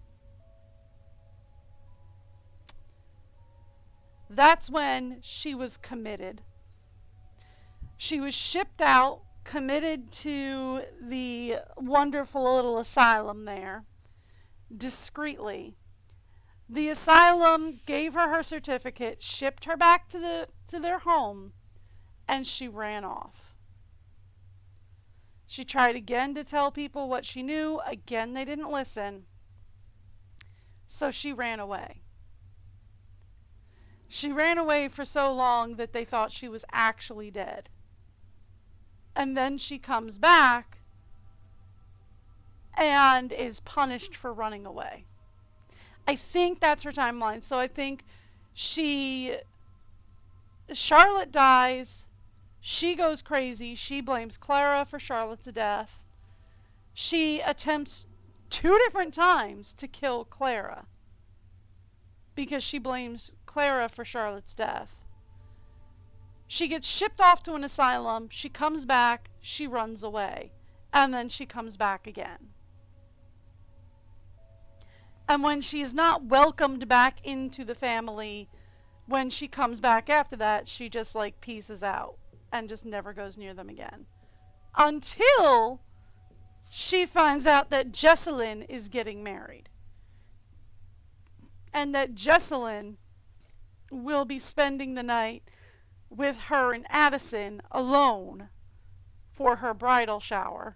That's when she was committed. She was shipped out, committed to the wonderful little asylum there, discreetly. The asylum gave her her certificate, shipped her back to their home, and she ran off. She tried again to tell people what she knew. Again, they didn't listen. So she ran away. She ran away for so long that they thought she was actually dead. And then she comes back and is punished for running away. I think that's her timeline. So I think Charlotte dies. She goes crazy. She blames Clara for Charlotte's death. She attempts 2 different times to kill Clara because she blames Clara for Charlotte's death. She gets shipped off to an asylum. She comes back. She runs away. And then she comes back again. And when she's not welcomed back into the family, when she comes back after that, she just like pieces out and just never goes near them again. Until she finds out that Jessalyn is getting married. And that Jessalyn will be spending the night with her and Addison alone for her bridal shower.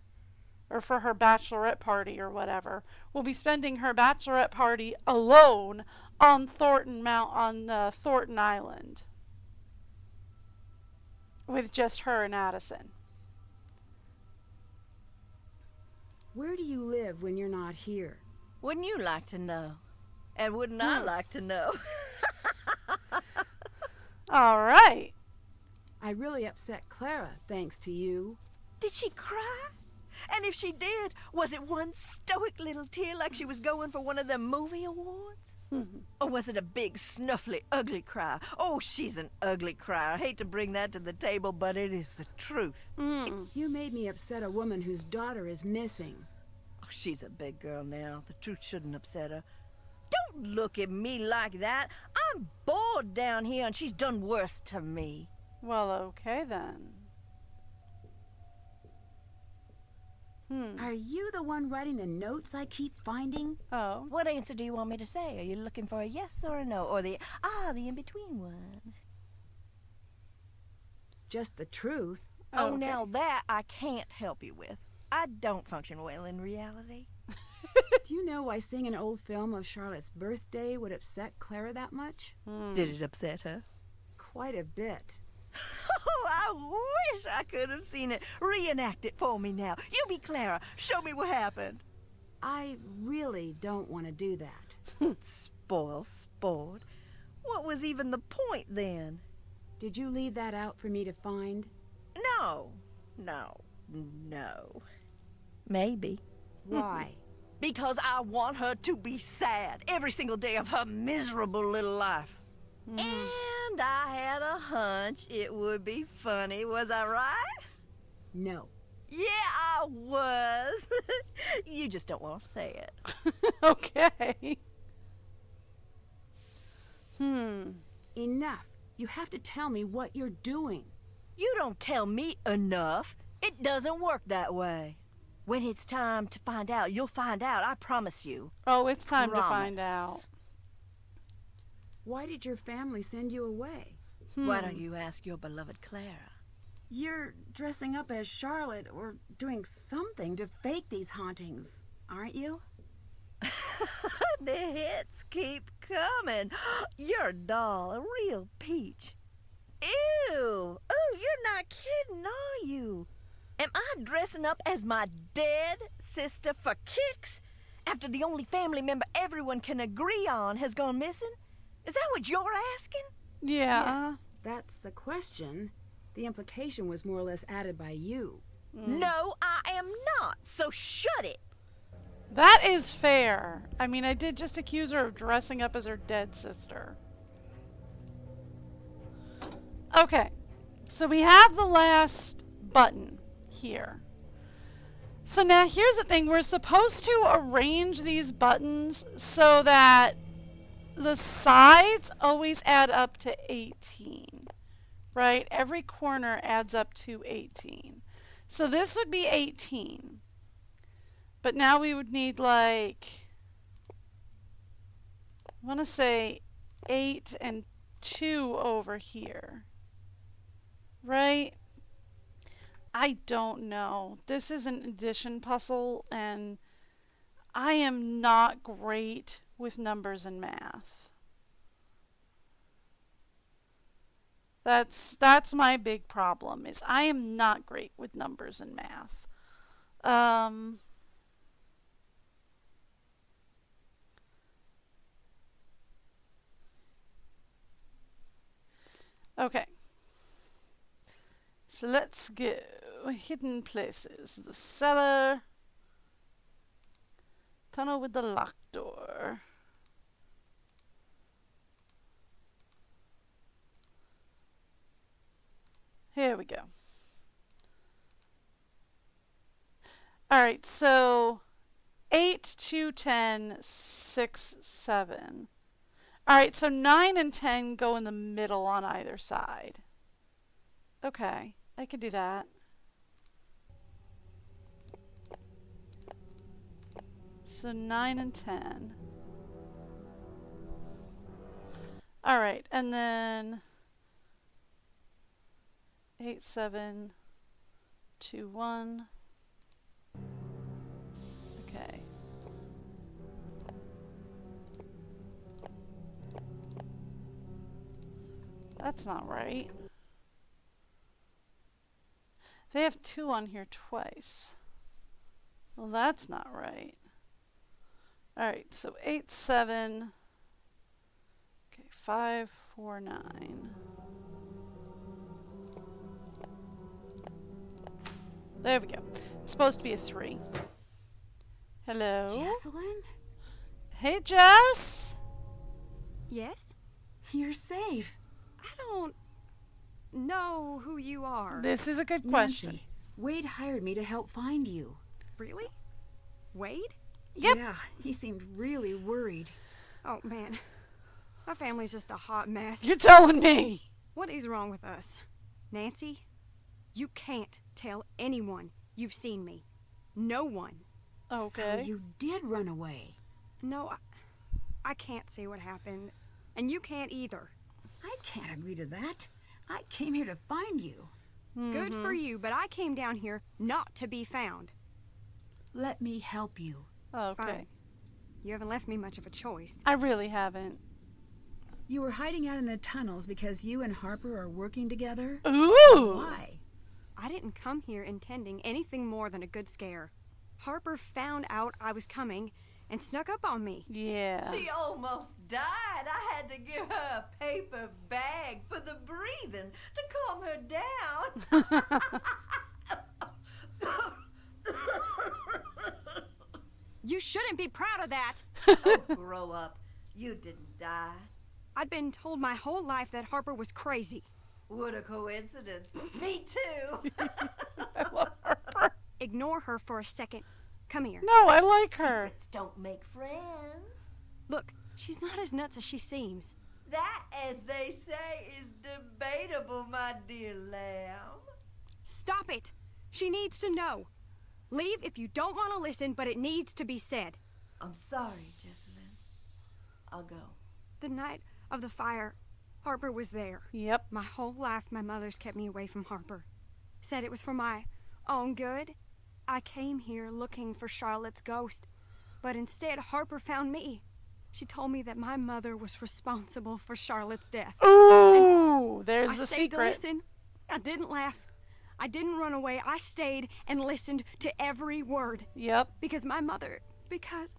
Or for her bachelorette party or whatever. Will be spending her bachelorette party alone on Thornton Island. With just her and Addison. Where do you live when you're not here? Wouldn't you like to know? And wouldn't I like to know? All right. I really upset Clara, thanks to you. Did she cry? And if she did, was it one stoic little tear like she was going for one of them movie awards? Or was it a big, snuffly, ugly cry? Oh, she's an ugly crier. I hate to bring that to the table, but it is the truth. You made me upset a woman whose daughter is missing. Oh, she's a big girl now. The truth shouldn't upset her. Don't look at me like that. I'm bored down here, and she's done worse to me. Well, okay then. Are you the one writing the notes I keep finding? Oh. What answer do you want me to say? Are you looking for a yes or a no? Or the in-between one? Just the truth. Oh, Okay. now that I can't help you with. I don't function well in reality. Do you know why seeing an old film of Charlotte's birthday would upset Clara that much? Did it upset her? Quite a bit. Oh, I wish I could have seen it. Reenact it for me now. You be Clara. Show me what happened. I really don't want to do that. Spoiled sport. What was even the point then? Did you leave that out for me to find? No. Maybe. Why? Because I want her to be sad every single day of her miserable little life. And I had a hunch it would be funny. Was I right? No. Yeah, I was. You just don't want to say it. Okay. Enough. You have to tell me what you're doing. You don't tell me enough. It doesn't work that way. When it's time to find out, you'll find out. I promise you. Oh, it's time to find Promise. out. Why did your family send you away? Why don't you ask your beloved Clara? You're dressing up as Charlotte or doing something to fake these hauntings, aren't you? The hits keep coming. You're a doll, a real peach. Ew! Oh, you're not kidding, are you? Am I dressing up as my dead sister for kicks? After the only family member everyone can agree on has gone missing? Is that what you're asking? Yeah. Yes, that's the question. The implication was more or less added by you. No, I am not, so shut it. That is fair. I mean, I did just accuse her of dressing up as her dead sister. Okay. So we have the last button here. So now here's the thing. We're supposed to arrange these buttons so that the sides always add up to 18. Right? Every corner adds up to 18. So this would be 18. But now we would need like, I want to say 8 and 2 over here. Right? I don't know. This is an addition puzzle and I am not great with numbers and math. That's my big problem is I am not great with numbers and math. Okay. So let's go. Hidden places. The cellar. Tunnel with the locked door. Here we go. Alright, so 8, 2, 10, 6, 7. Alright, so 9 and 10 go in the middle on either side. Okay, I could do that. So 9 and 10. Alright, and then 8, 7, 2, 1. Okay. That's not right. They have 2 on here twice. Well, that's not right. Alright, so 8, 7. Okay, 5, 4, 9. There we go. It's supposed to be a 3. Hello? Jessalyn? Hey, Jess! Yes? You're safe. I don't know who you are. This is a good question. Nancy, Wade hired me to help find you. Really? Wade? Yep. Yeah, he seemed really worried. Oh, man. My family's just a hot mess. You're telling me. What is wrong with us? Nancy, you can't tell anyone you've seen me. No one. Okay. So you did run away. No, I can't say what happened. And you can't either. I can't agree to that. I came here to find you. Good for you, but I came down here not to be found. Let me help you. Okay. Fine. You haven't left me much of a choice. I really haven't. You were hiding out in the tunnels because you and Harper are working together? Ooh. Why? I didn't come here intending anything more than a good scare. Harper found out I was coming and snuck up on me. Yeah. She almost died. I had to give her a paper bag for the breathing to calm her down. You shouldn't be proud of that. Oh, grow up. You didn't die. I'd been told my whole life that Harper was crazy. What a coincidence. Me too. I love Harper. Ignore her for a second. Come here. No, I like her. Secrets don't make friends. Look, she's not as nuts as she seems. That, as they say, is debatable, my dear lamb. Stop it. She needs to know. Leave if you don't want to listen, but it needs to be said. I'm sorry, Jessamine. I'll go. The night of the fire, Harper was there. Yep. My whole life, my mother's kept me away from Harper. Said it was for my own good. I came here looking for Charlotte's ghost, but instead Harper found me. She told me that my mother was responsible for Charlotte's death. Ooh, there's I the stayed to secret. listen. I didn't laugh. I didn't run away. I stayed and listened to every word. Yep. Because my mother, because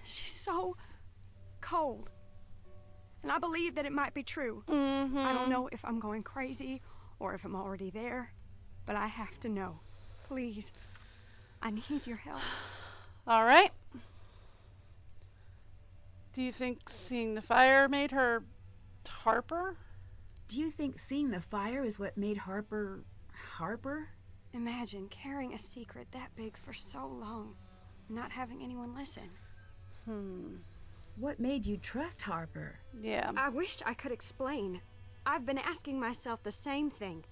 she's so cold. And I believe that it might be true. Mm-hmm. I don't know if I'm going crazy or if I'm already there, but I have to know. Please. I need your help. All right. Do you think seeing the fire made her Harper? Do you think seeing the fire is what made Harper... Harper? Imagine carrying a secret that big for so long, not having anyone listen. What made you trust Harper? Yeah. I wished I could explain. I've been asking myself the same thing.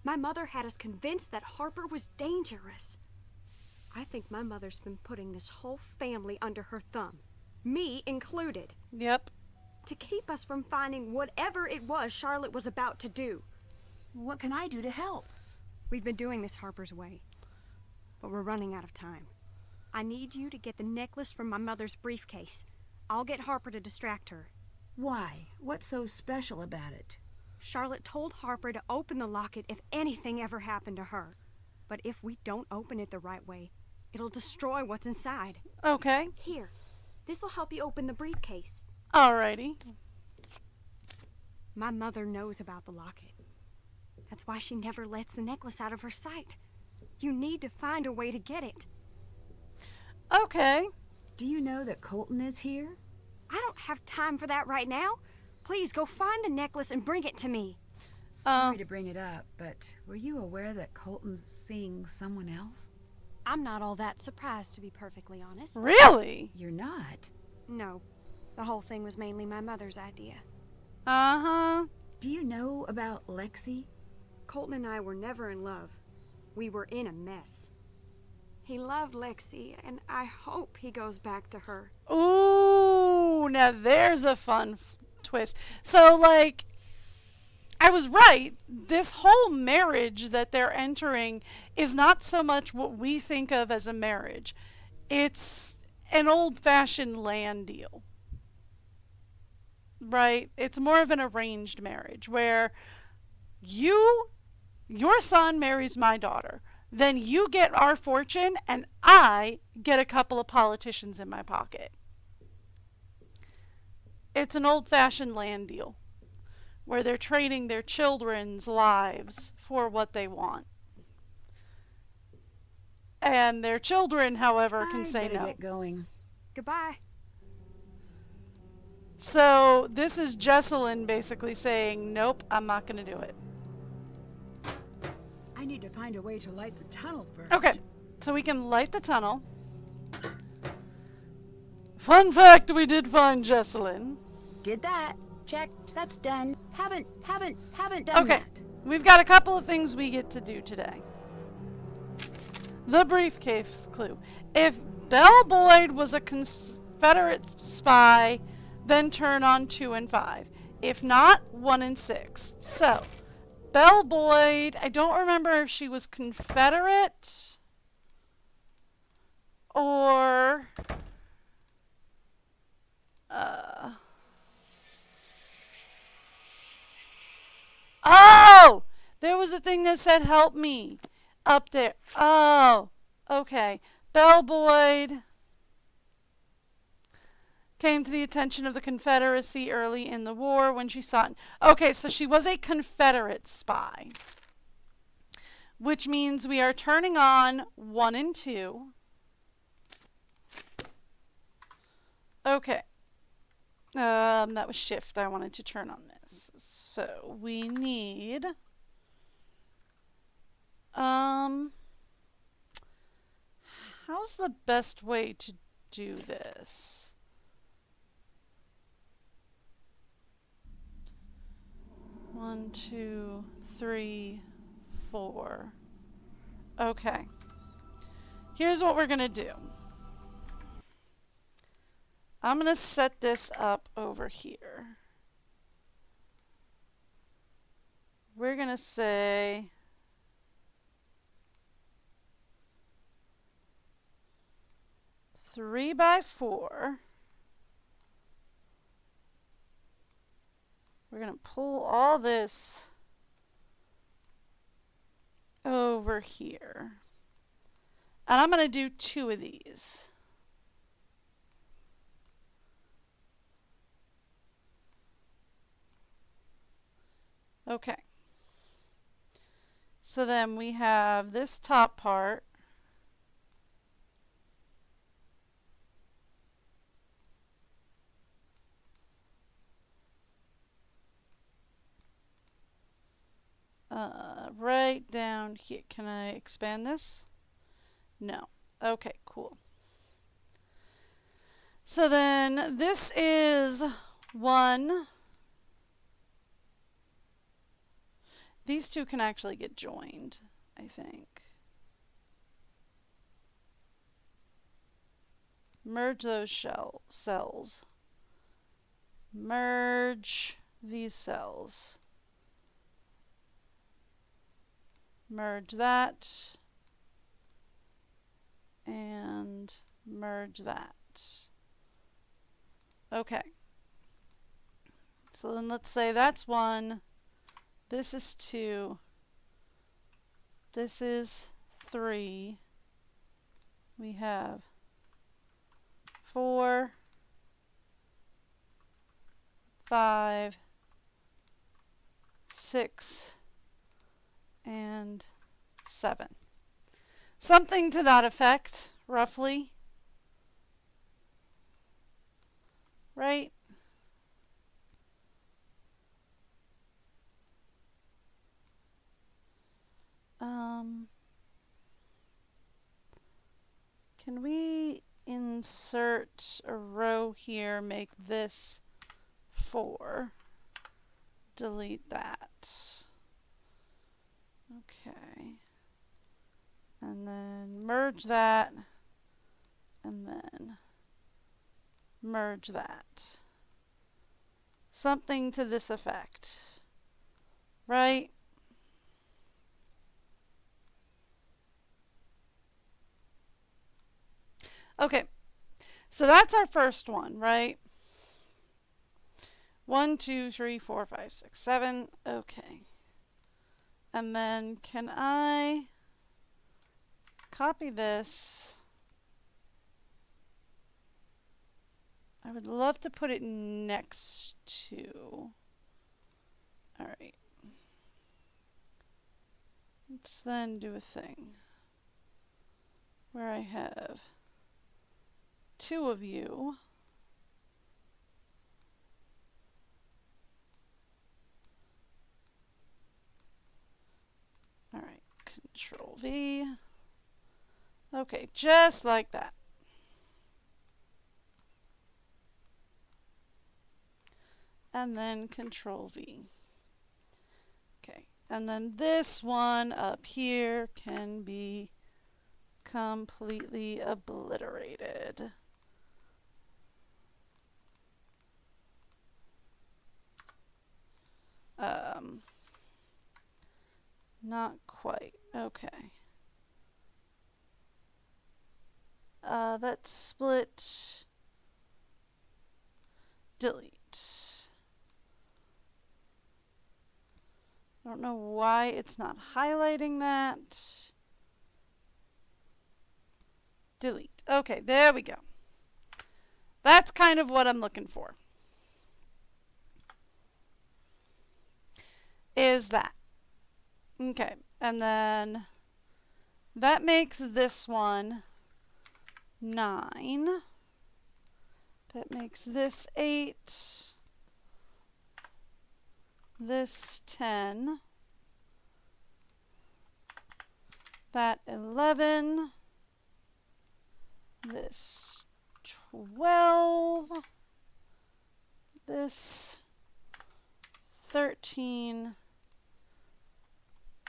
My mother had us convinced that Harper was dangerous. I think my mother's been putting this whole family under her thumb, me included, Yep. to keep us from finding whatever it was Charlotte was about to do. What can I do to help? We've been doing this Harper's way, but we're running out of time. I need you to get the necklace from my mother's briefcase. I'll get Harper to distract her. Why? What's so special about it? Charlotte told Harper to open the locket if anything ever happened to her. But if we don't open it the right way, it'll destroy what's inside. Okay. Here, this will help you open the briefcase. Alrighty. My mother knows about the locket. That's why she never lets the necklace out of her sight. You need to find a way to get it. Okay. Do you know that Colton is here? I don't have time for that right now. Please go find the necklace and bring it to me. Sorry to bring it up, but were you aware that Colton's seeing someone else? I'm not all that surprised, to be perfectly honest. Really? You're not. No, the whole thing was mainly my mother's idea. Uh-huh. Do you know about Lexi? Colton and I were never in love. We were in a mess. He loved Lexi, and I hope he goes back to her. Ooh, now there's a fun twist. So, like, I was right. This whole marriage that they're entering is not so much what we think of as a marriage. It's an old-fashioned land deal. Right? It's more of an arranged marriage where your son marries my daughter. Then you get our fortune and I get a couple of politicians in my pocket. It's an old-fashioned land deal where they're trading their children's lives for what they want. And their children, however, can say better no. get going. Goodbye. So this is Jesselyn basically saying, nope, I'm not going to do it. I need to find a way to light the tunnel first. Okay, so we can light the tunnel. Fun fact, we did find Jesselyn. Did that. Check. That's done. Haven't done Okay, that. we've got a couple of things we get to do today. The briefcase clue. If Belle Boyd was a Confederate spy, then turn on 2 and 5. If not, 1 and 6. So, Belle Boyd, I don't remember if she was Confederate or oh! There was a thing that said help me up there. Oh, okay. Belle Boyd came to the attention of the Confederacy early in the war when she sought... Okay, so she was a Confederate spy, which means we are turning on 1 and 2. Okay. That was shift. I wanted to turn on this. So we need... how's the best way to do this? 1, 2, 3, 4. Okay. Here's what we're going to do. I'm going to set this up over here. We're going to say 3 by 4. We're going to pull all this over here. And I'm going to do 2 of these. Okay. So then we have this top part. Right down here. Can I expand this? No. Okay, cool. So then this is 1. These 2 can actually get joined, I think. Merge those cells. Merge these cells. Merge that. And merge that. Okay. So then let's say that's 1. This is 2. This is 3. We have 4, 5, 6, and 7. Something to that effect, roughly. Right? Can we insert a row here, make this 4, delete that. Okay. And then merge that, and then merge that. Something to this effect. Right? Okay, so that's our first one, right? 1, 2, 3, 4, 5, 6, 7. Okay. And then can I copy this? I would love to put it next to. All right. Let's then do a thing where I have 2 of you. V. Okay, just like that. And then Control V. Okay, and then this one up here can be completely obliterated. Not quite. Okay. Let's split. Delete. I don't know why it's not highlighting that. Delete. Okay, there we go. That's kind of what I'm looking for. Is that. Okay, and then that makes this one 9. That makes this 8. This 10. That 11. This 12. This 13.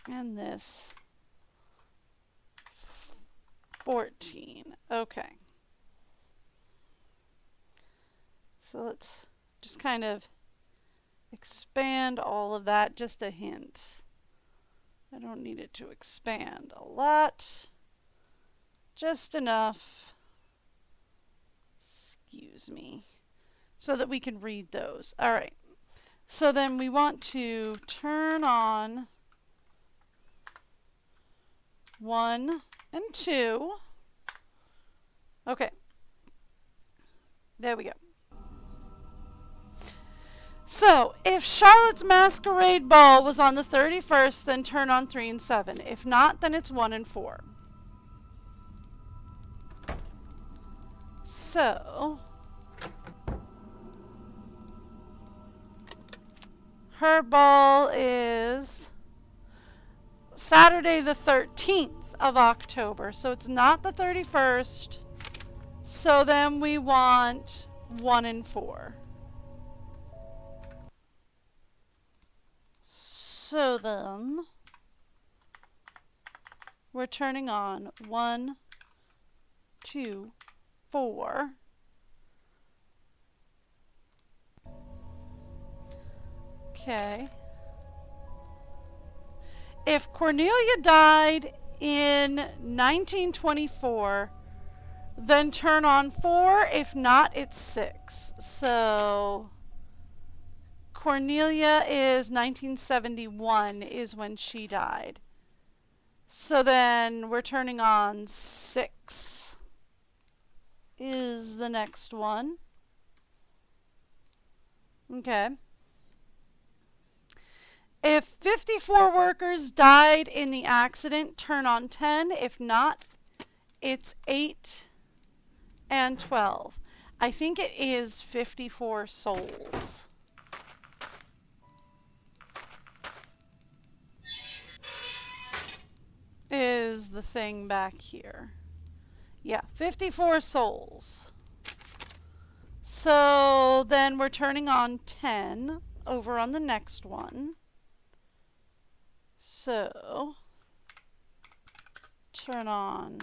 And this 14. Okay. So let's just kind of expand all of that, just a hint. I don't need it to expand a lot, just enough, excuse me, so that we can read those. All right, so then we want to turn on 1 and 2. Okay, there we go. So, if Charlotte's Masquerade Ball was on the 31st, then turn on 3 and 7. If not, then it's 1 and 4. So, her ball is Saturday the 13th of October. So, it's not the 31st. So, then we want 1 and 4. So then, we're turning on 1, 2, 4. Okay. If Cornelia died in 1924, then turn on 4. If not, it's 6. So Cornelia is 1971 is when she died. So then we're turning on 6 is the next one. Okay. If 54 workers died in the accident, turn on 10. If not, it's 8 and 12. I think it is 54 souls. Is the thing back here. Yeah, 54 souls. So then we're turning on 10 over on the next one. So turn on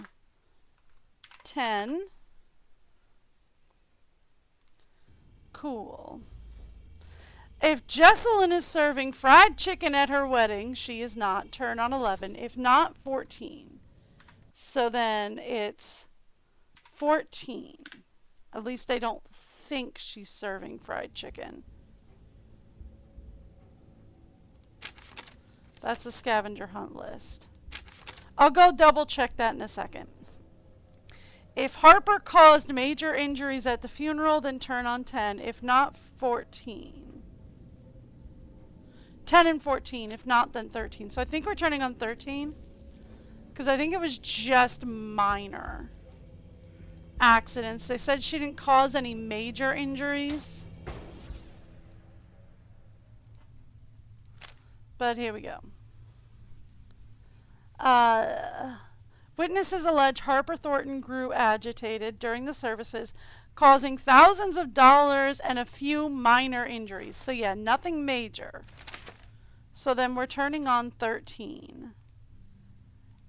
10. Cool. If Jessalyn is serving fried chicken at her wedding, she is not. Turn on 11. If not, 14. So then it's 14. At least I don't think she's serving fried chicken. That's the scavenger hunt list. I'll go double check that in a second. If Harper caused major injuries at the funeral, then turn on 10. If not, 14. 10 and 14. If not, then 13. So I think we're turning on 13. Because I think it was just minor accidents. They said she didn't cause any major injuries. But here we go. Witnesses allege Harper Thornton grew agitated during the services, causing thousands of dollars and a few minor injuries. So yeah, nothing major. So then we're turning on 13.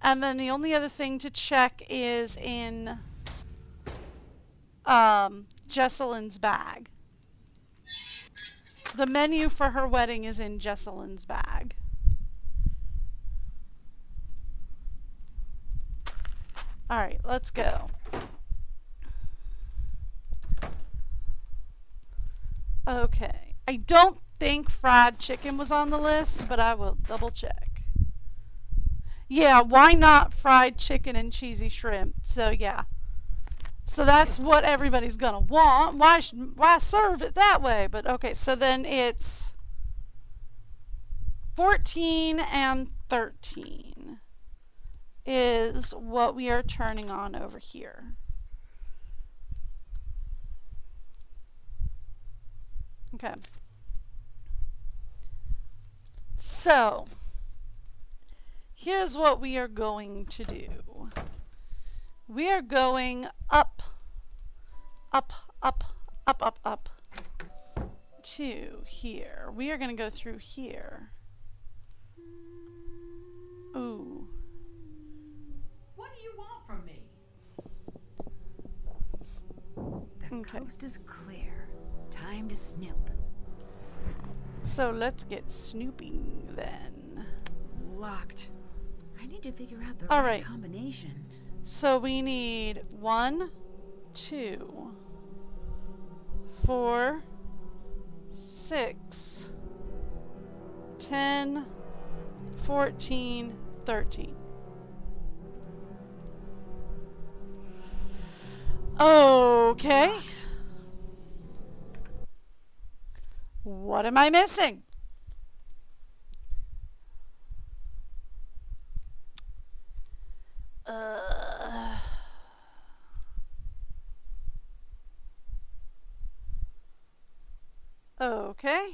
And then the only other thing to check is in Jesselyn's bag. The menu for her wedding is in Jesselyn's bag. Alright, let's go. Okay. I don't think fried chicken was on the list, but I will double check. Yeah, why not fried chicken and cheesy shrimp? So yeah. So that's what everybody's gonna want. Why serve it that way? But okay, so then it's 14 and 13 is what we are turning on over here. Okay. So, here's what we are going to do. We are going up, up, up, up, up, up to here. We are going to go through here. Ooh. What do you want from me? The coast is clear. Time to snoop. So let's get snooping then. Locked. I need to figure out the All right right. combination. So we need 1, 2, 4, 6, 10, 14, 13. Okay. Locked. What am I missing? Okay.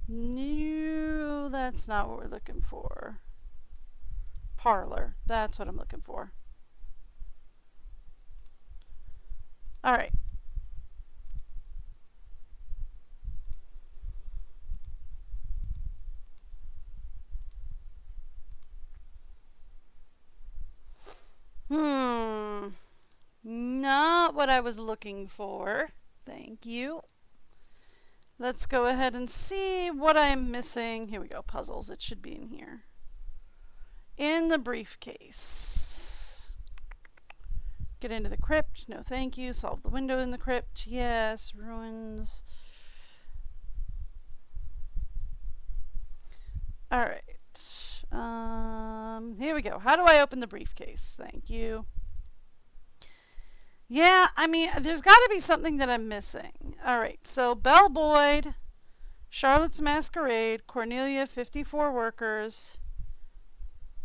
No, that's not what we're looking for. Parlor. That's what I'm looking for. All right. Not what I was looking for. Thank you. Let's go ahead and see what I'm missing. Here we go. Puzzles. It should be in here. In the briefcase. Get into the crypt. No, thank you. Solve the window in the crypt. Yes. Ruins. All right. Here we go. How do I open the briefcase? Thank you. Yeah, I mean, there's got to be something that I'm missing. All right. So Belle Boyd, Charlotte's Masquerade, Cornelia, 54 Workers,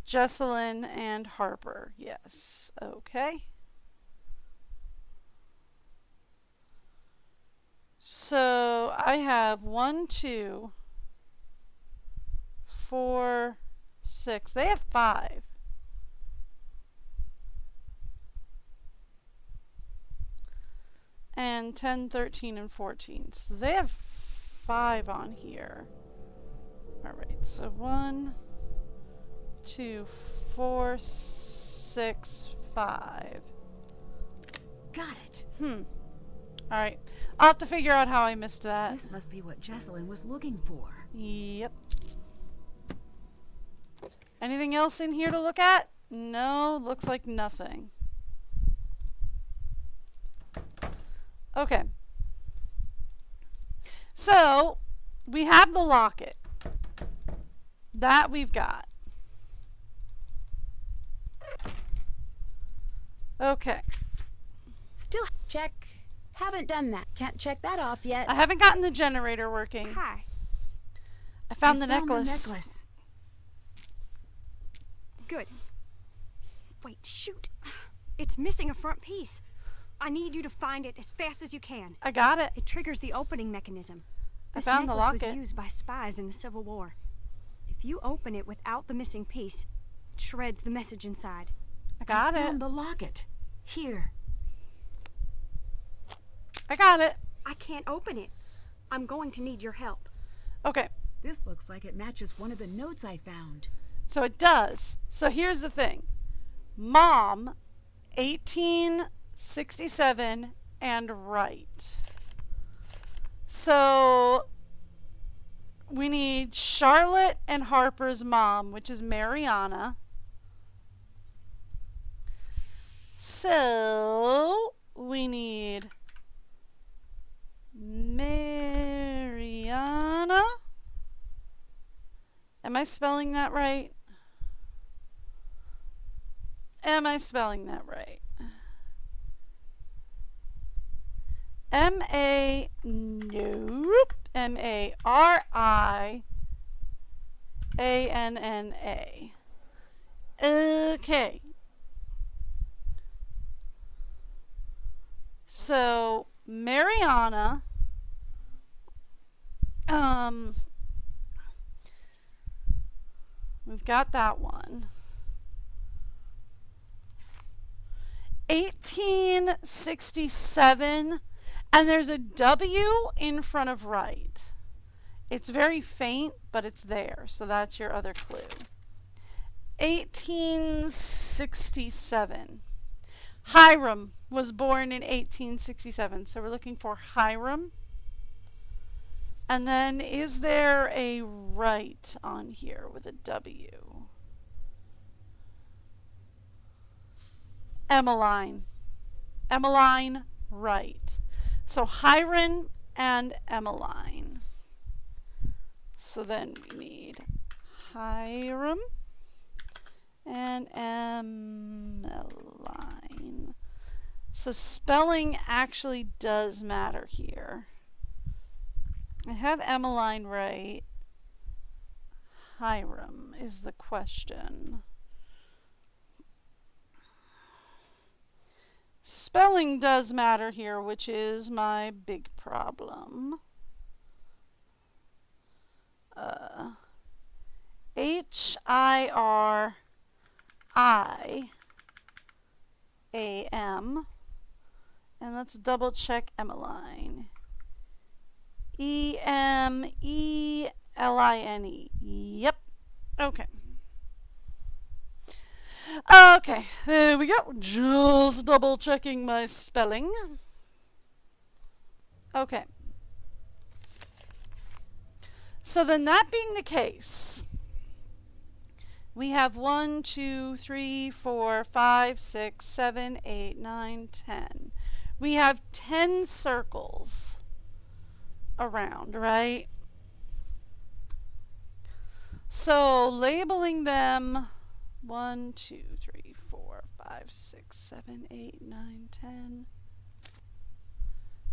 Jesselyn, and Harper. Yes. Okay. So I have 1, 2, 4, 6. They have 5. And 10, 13, and 14. So they have 5 on here. Alright, so 1, 2, 4, 6, 5. Got it. Alright. I'll have to figure out how I missed that. This must be what Jesselyn was looking for. Yep. Anything else in here to look at? No, looks like nothing. Okay. So, we have the locket. That we've got. Okay. Still check. Haven't done that. Can't check that off yet. I haven't gotten the generator working. Hi. I found the necklace. Good. Wait, shoot. It's missing a front piece. I need you to find it as fast as you can. I got it. It triggers the opening mechanism. I This found the necklace locket. was used by spies in the Civil War. If you open it without the missing piece, it shreds the message inside. I got it. Found the locket. Here. I got it. I can't open it. I'm going to need your help. Okay. This looks like it matches one of the notes I found. So it does. So here's the thing. Mom, 1867 and right. So we need Charlotte and Harper's mom, which is Mariana. So we need Mariana. Am I spelling that right? Am I spelling that right? Nope. Marianna. Okay. So, Mariana, we've got that one. 1867, and there's a W in front of right. It's very faint, but it's there, so that's your other clue. 1867. Hiram was born in 1867, so we're looking for Hiram. And then is there a right on here with a W? Emmeline. Emmeline Wright. So Hiram and Emmeline. So then we need Hiram and Emmeline. So spelling actually does matter here. I have Emmeline right. Hiram is the question. Spelling does matter here, which is my big problem. Hiram. And let's double check Emmeline. Emeline. Yep. Okay. Okay, there we go. Just double checking my spelling. Okay. So then, that being the case, we have 1, 2, 3, 4, 5, 6, 7, 8, 9, 10. We have 10 circles around, right? So labeling them 1, 2, 3, 4, 5, 6, 7, 8, 9, 10.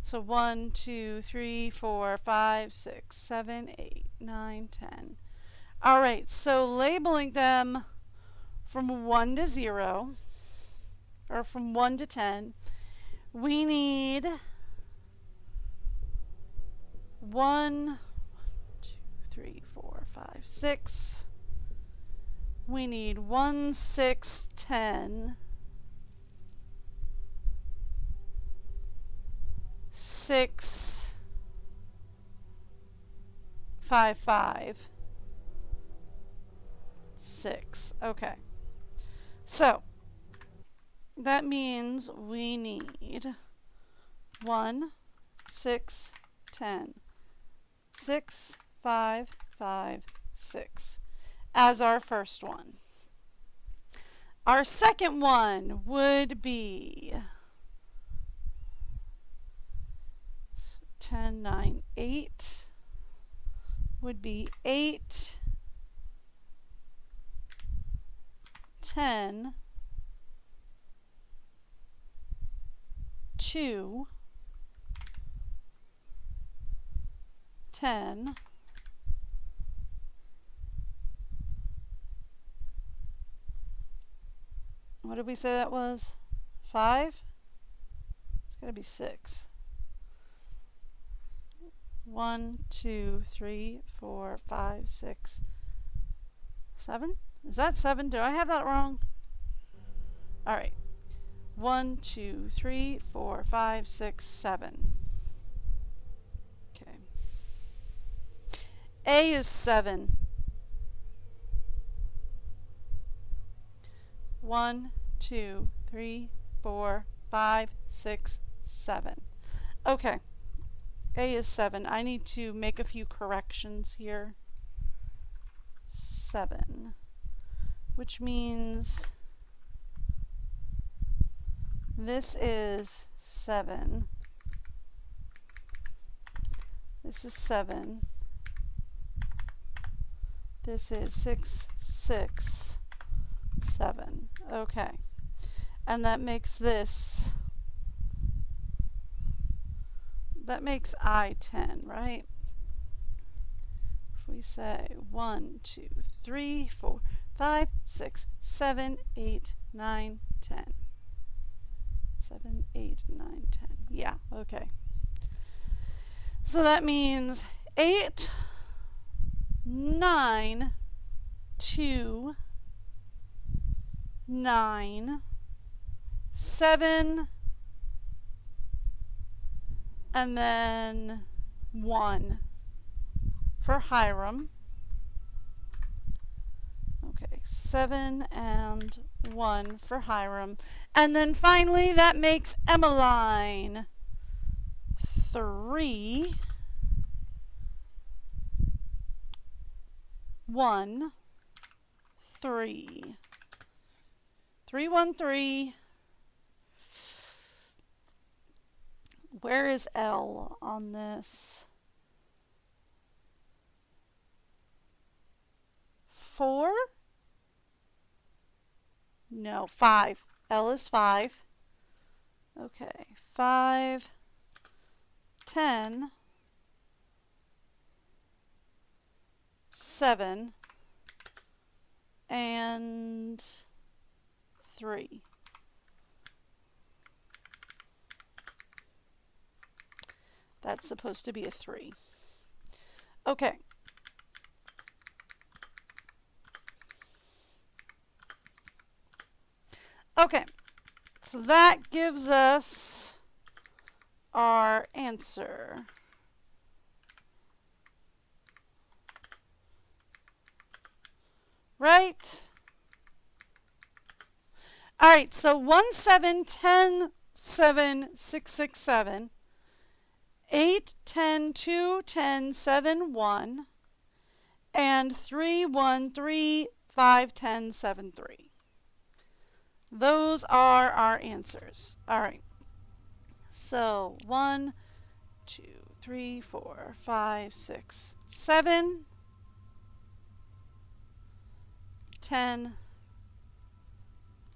So 1, 2, 3, 4, 5, 6, 7, 8, 9, 10. All right, so labeling them from 1 to 0, or from 1 to 10, we need 1, 2, 3, 4, 5, 6. We need 1, 6, 10. 6, 5, 5, 6. Okay. So that means we need 1, 6, 10. 6, 5, 5, 6 as our first one. Our second one would be 10, 9, 8 would be 8, 10, 2, 10, what did we say that was? 5? It's got to be 6. 1, 2, 3, 4, 5, 6, 7? Is that 7? Did I have that wrong? Alright. 1, 2, 3, 4, 5, 6, 7. Okay. A is 7. 1, 2, 3, 4, 5, 6, 7. Okay. A is 7. I need to make a few corrections here. 7. Which means this is 7. This is 7. This is 6, 6, 7. Okay. And that makes this, that makes I 10, right? If we say 1, 2, 3, 4, 5, 6, 7, 8, 9, 10. 7, 8, 9, 10. Yeah, okay. So that means 8, 9, 2, 9, 7, and then 1 for Hiram. Okay, 7 and 1 for Hiram. And then finally that makes Emmeline 3, 1, 3. 3, 1, 3. Where is L on this? 4? No, 5. L is 5. Okay, 5, 10, 7, and 3. That's supposed to be a 3. Okay. Okay, so that gives us our answer. Right? Alright, so 1, 7, 10, 7, 6, 6, 7. 8, 10, 2, 10, 7, 1. And 3, 1, 3, 5, 10, 7, 3. Those are our answers. Alright. So 1, 2, 3, 4, 5, 6, 7, 10,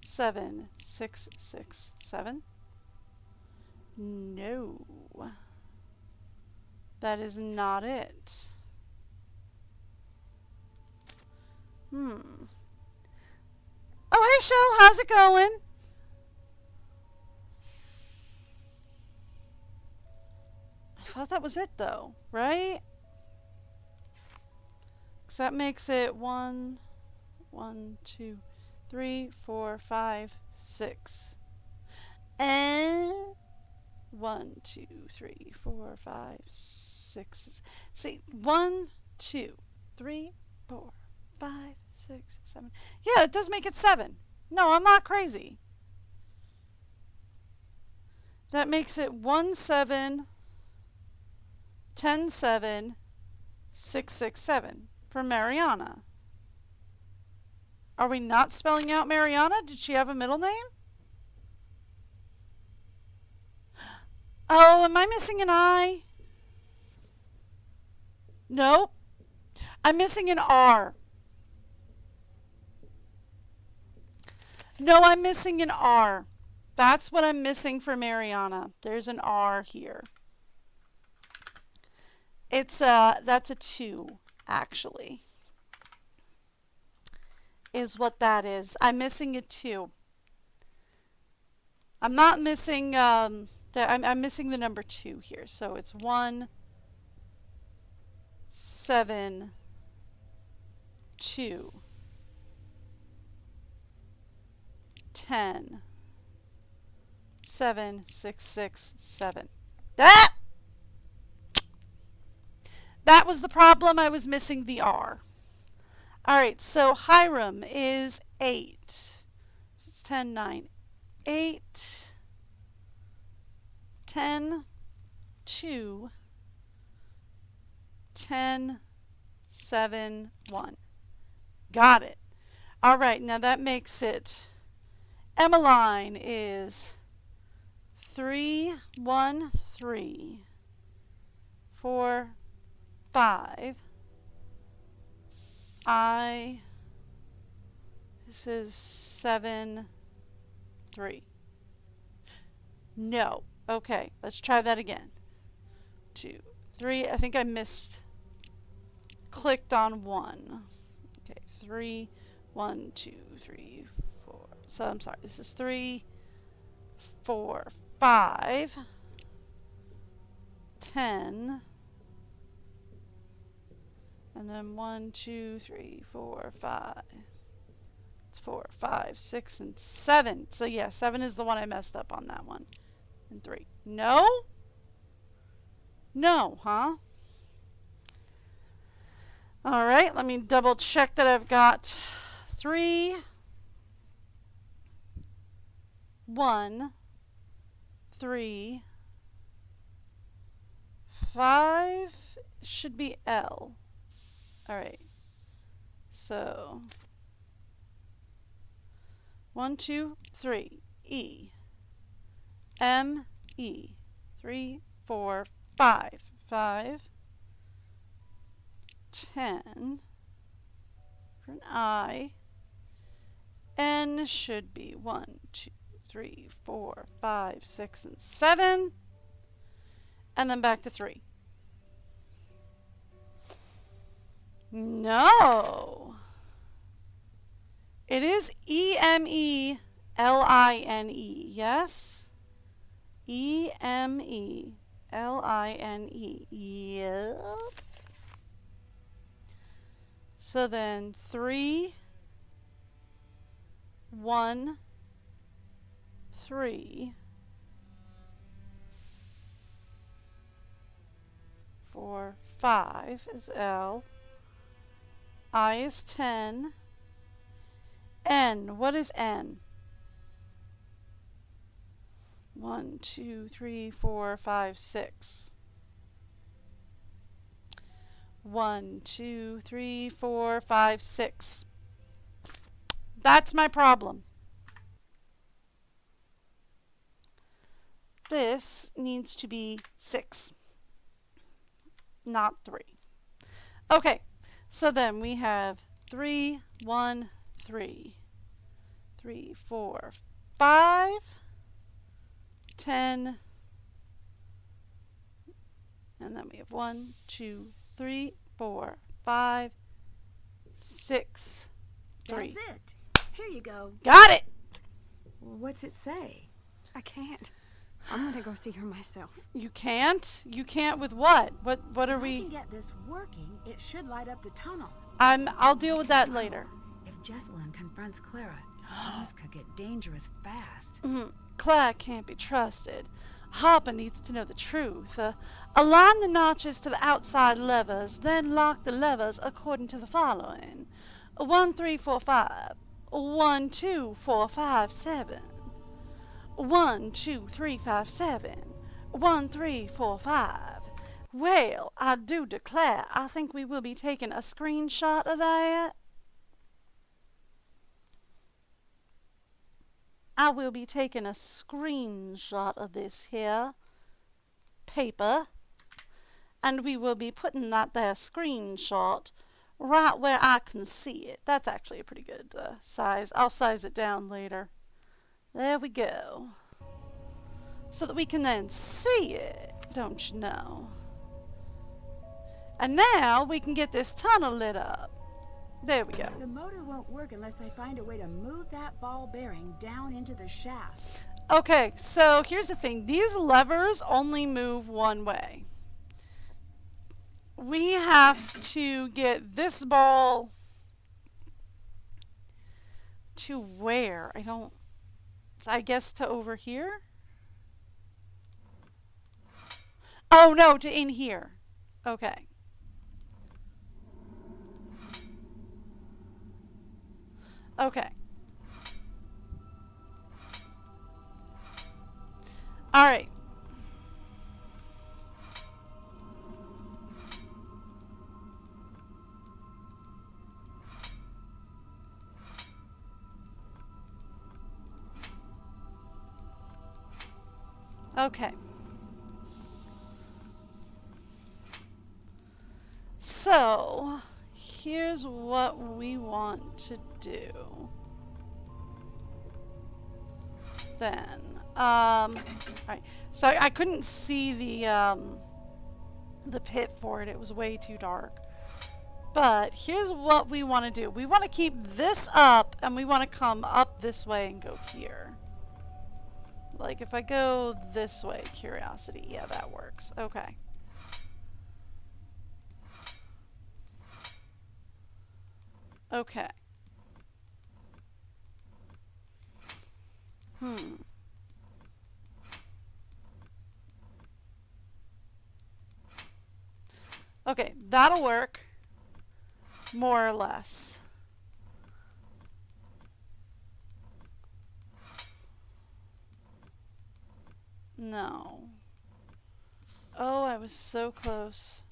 7, 6, 6, 7. No. That is not it. Oh, hey, Shell, how's it going? I thought that was it, though, right? Because that makes it 1, 2, 3, 4, 5, 6. And 1, 2, 3, 4, 5, 6. See, 1, 2, 3, 4, 5, 6, 7. Yeah, it does make it 7. No, I'm not crazy. That makes it 1, 7, 10, 7, 6, 6, 7 for Mariana. Are we not spelling out Mariana? Did she have a middle name? Oh, am I missing an I? Nope. I'm missing an R. No, I'm missing an R. That's what I'm missing for Mariana. There's an R here. It's that's a 2, actually. Is what that is. I'm missing a 2. I'm not missing I'm missing the number 2 here. So it's 1, 7, 2, 10, 7, 6, 6, 7. That was the problem. I was missing the R. Alright, so Hiram is 8. So it's 10, 9, 8, 10, 2, 10, 7, 1. Got it. Alright, now that makes it, Emmeline is 3, 1, 3, 4, 5. This is 7, 3. No. Okay, let's try that again. 2, 3. I think I clicked on 1. Okay, 3, 1, 2, 3, 4. So I'm sorry. This is 3, 4, 5, 10. And then 1, 2, 3, 4, 5. It's 4, 5, 6, and 7. So yeah, 7 is the one I messed up on that one. And 3. No? No, huh? Alright, let me double check that I've got 3, 1, 3, 5 should be L. Alright, so 1, 2, 3, E, M, E, 3, 4, 5, 5, 10, for an I, N should be 1, 2, 3, 4, 5, 6, and 7, and then back to 3. No. It is E-M-E-L-I-N-E, yes? E-M-E-L-I-N-E, yep. So then 3, 1, 3, 4, 5 is L. I is 10. N, what is N? 1, 2, 3, 4, 5, 6. 1, 2, 3, 4, 5, 6. That's my problem. This needs to be 6, not 3. Okay, so then we have 3, 1, 3, 3, 4, 5, 10, and then we have 1, 2, 3, 4, 5, 6, 3. That's it. Here you go. Got it! What's it say? I can't. I'm gonna go see her myself. You can't? You can't with what? What are If I we? can get this working, it should light up the tunnel. I'll deal with that later. If Jessalyn confronts Clara, things could get dangerous fast. Claire can't be trusted. Harper needs to know the truth. Align the notches to the outside levers, then lock the levers according to the following: 1, 3, 4, 5. 1, 2, 4, 5, 7. 1, 2, 3, 5, 7. 1, 3, 4, 5. Well, I do declare, I think we will be taking a screenshot of that. I will be taking a screenshot of this here paper, and we will be putting that there screenshot right where I can see it. That's actually a pretty good size. I'll size it down later. There we go. So that we can then see it, don't you know? And now we can get this tunnel lit up. There we go. The motor won't work unless I find a way to move that ball bearing down into the shaft. Okay, so here's the thing. These levers only move one way. we have to get this ball to where? I guess to over here? Oh no, to in here. Okay. Okay. All right. Okay. So, here's what we want to do. Then, alright. So I couldn't see the pit for it. It was way too dark. But here's what we want to do. We want to keep this up, and we want to come up this way and go here. Like if I go this way, curiosity. Yeah, that works. Okay. Okay. Okay, that'll work. More or less. No. Oh, I was so close.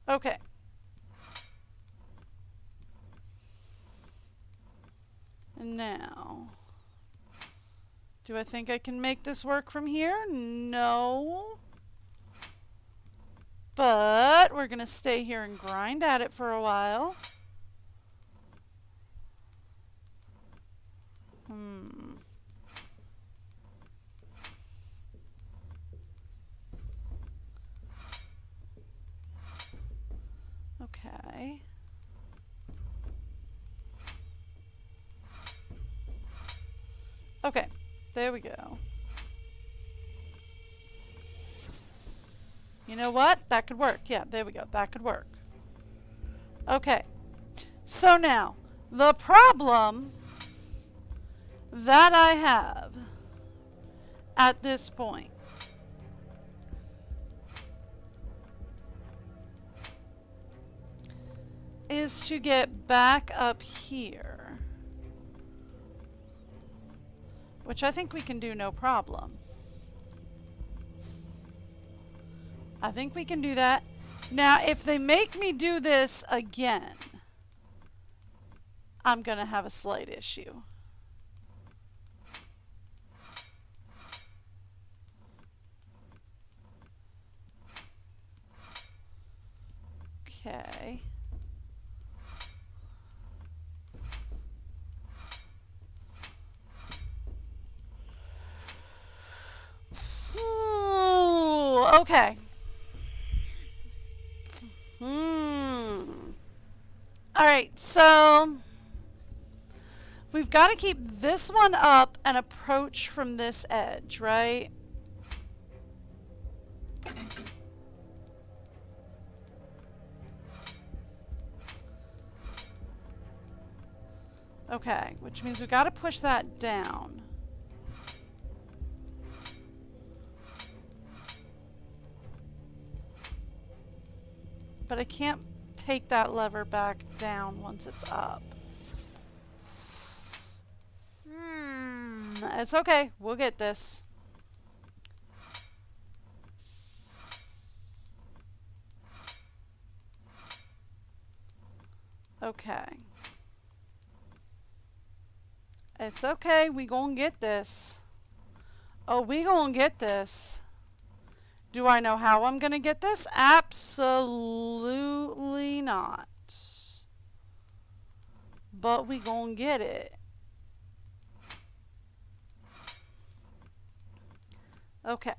Okay. And now, do I think I can make this work from here? No. But we're going to stay here and grind at it for a while. Okay. Okay, there we go. You know what? That could work. Yeah, there we go. That could work. Okay. So now, the problem that I have at this point is to get back up here, which I think we can do no problem. I think we can do that. Now, if they make me do this again, I'm going to have a slight issue. Okay. Ooh, okay. Alright, so we've got to keep this one up and approach from this edge, right? Okay, which means we've got to push that down. But I can't take that lever back down once it's up. It's okay. We'll get this. Okay. It's okay. We gonna get this. Oh, we gonna get this. Do I know how I'm gonna get this? Absolutely not. But we gonna get it. Okay.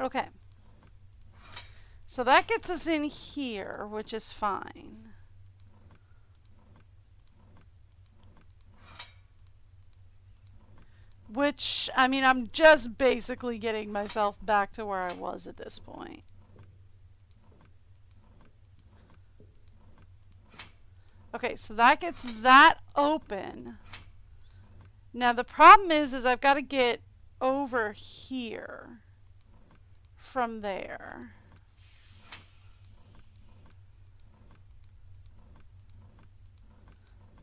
Okay. So that gets us in here, which is fine. Which, I mean, I'm just basically getting myself back to where I was at this point. Okay, so that gets that open. Now the problem is I've got to get over here from there.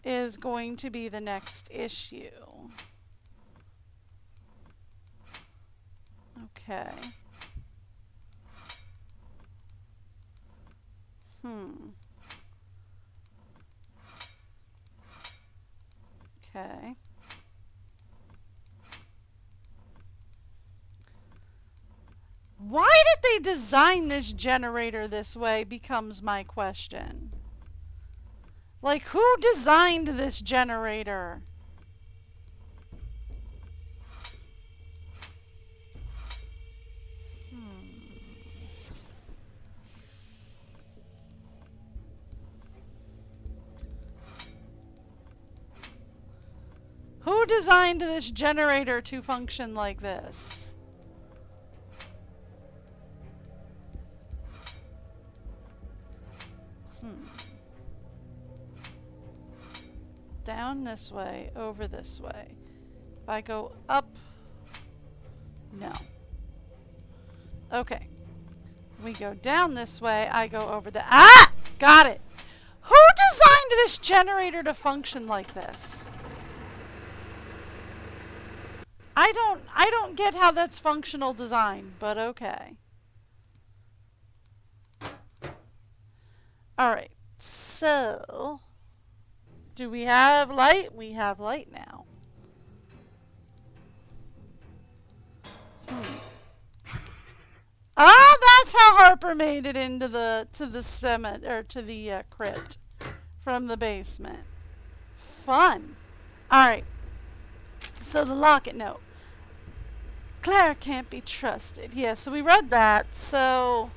Is going to be the next issue. Okay. Okay. Why did they design this generator this way becomes my question. Like, who designed this generator? Who designed this generator to function like this? Down this way, over this way. If I go up, no. Okay. We go down this way, I go over the, ah! Got it! Who designed this generator to function like this? I don't get how that's functional design, but okay. Alright, so do we have light? We have light now. Ah, that's how Harper made it into the crypt from the basement. Fun. Alright. So the locket note. Clara can't be trusted. Yeah, so we read that, so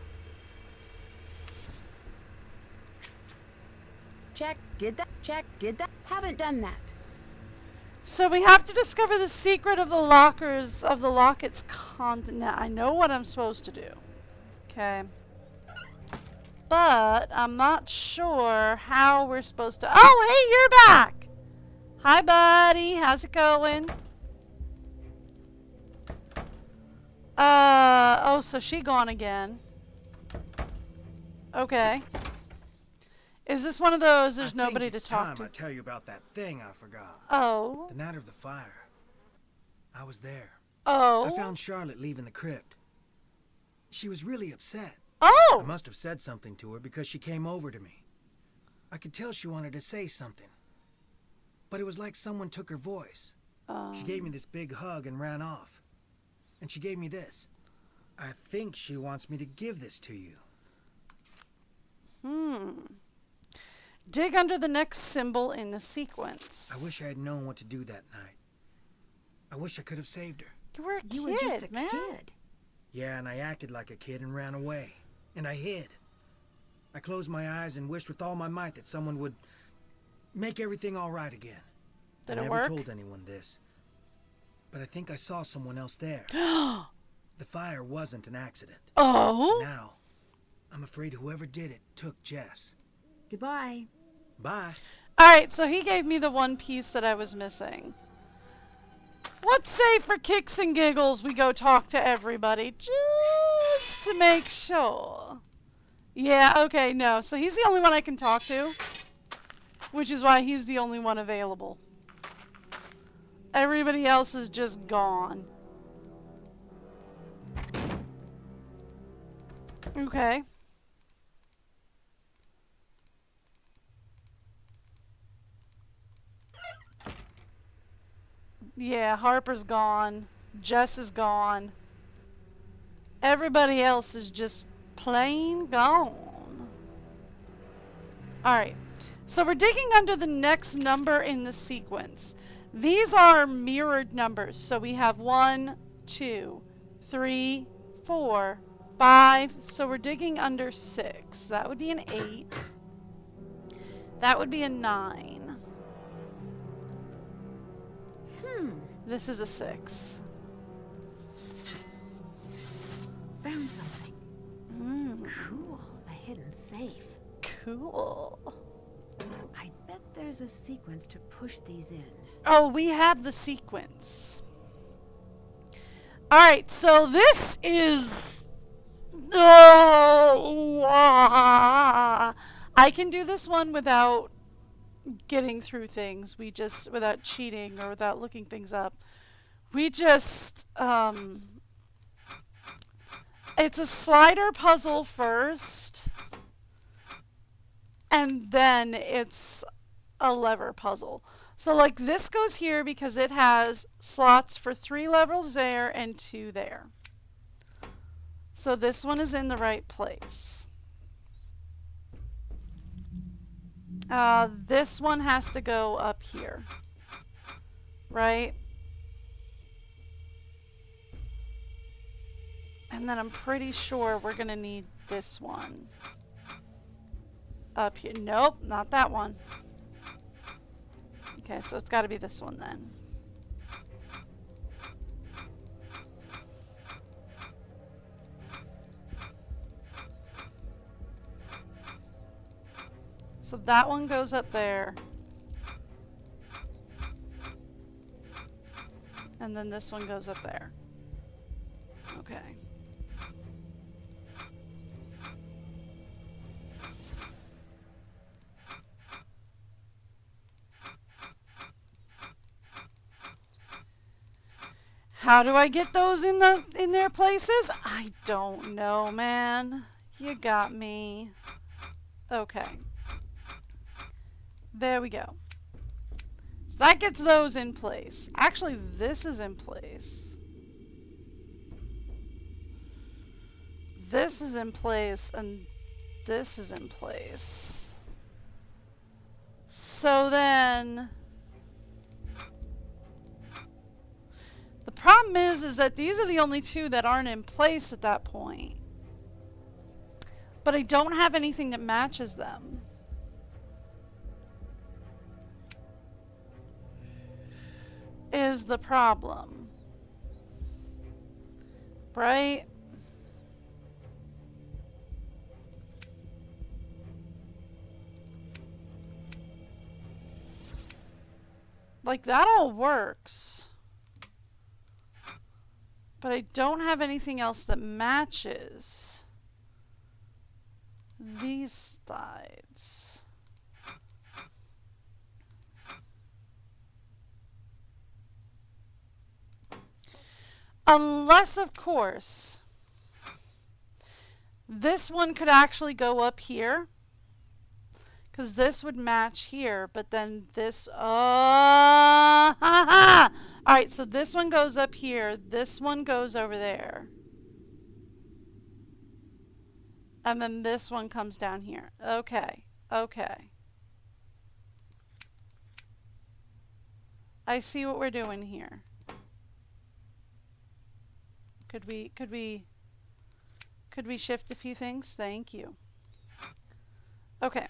Check, did that? Check, did that? Haven't done that. so we have to discover the secret of the locket's content. Now, I know what I'm supposed to do. Okay. But I'm not sure how we're supposed to. Oh, hey, you're back. Hi, buddy. How's it going? Oh, so she gone again. Okay. Is this one of those there's nobody to talk to? I tell you about that thing I forgot. Oh. The night of the fire. I was there. Oh. I found Charlotte leaving the crypt. She was really upset. Oh. I must have said something to her because she came over to me. I could tell she wanted to say something. But it was like someone took her voice. She gave me this big hug and ran off. And she gave me this. I think she wants me to give this to you. Dig under the next symbol in the sequence. I wish I had known what to do that night. I wish I could have saved her. You were just a kid. Yeah, and I acted like a kid and ran away. And I hid. I closed my eyes and wished with all my might that someone would make everything all right again. Did I it never work? told anyone this. But I think I saw someone else there. The fire wasn't an accident. Oh? Now, I'm afraid whoever did it took Jess. Goodbye. Bye. Alright, so he gave me the one piece that I was missing. Let's say for kicks and giggles we go talk to everybody just to make sure. Yeah, okay, no. So he's the only one I can talk to, which is why he's the only one available. Everybody else is just gone. Okay. Yeah, Harper's gone. Jess is gone. Everybody else is just plain gone. Alright. So we're digging under the next number in the sequence. These are mirrored numbers. So we have 1, 2, 3, 4, 5. So we're digging under 6. That would be an 8. That would be a 9. This is a 6. Found something. Cool. A hidden safe. Cool. I bet there's a sequence to push these in. Oh, we have the sequence. Alright, so this is... I can do this one without getting through things. Without cheating or without looking things up. We just, it's a slider puzzle first, and then it's a lever puzzle. So like this goes here because it has slots for 3 levels there and 2 there. So this one is in the right place. This one has to go up here, right? And then I'm pretty sure we're gonna need this one up here. Nope, not that one. Okay, so it's got to be this one then. So that one goes up there. And then this one goes up there. Okay. How do I get those in their places? I don't know, man. You got me. Okay. There we go. So that gets those in place. Actually, this is in place. This is in place, and this is in place. So then... the problem is that these are the only 2 that aren't in place at that point. But I don't have anything that matches them. Is the problem. Right? Like, that all works. But I don't have anything else that matches these sides. Unless, of course, this one could actually go up here. Because this would match here, but then this... Alright, so this one goes up here. This one goes over there. And then this one comes down here. Okay. Okay. I see what we're doing here. Could we shift a few things? Thank you. Okay.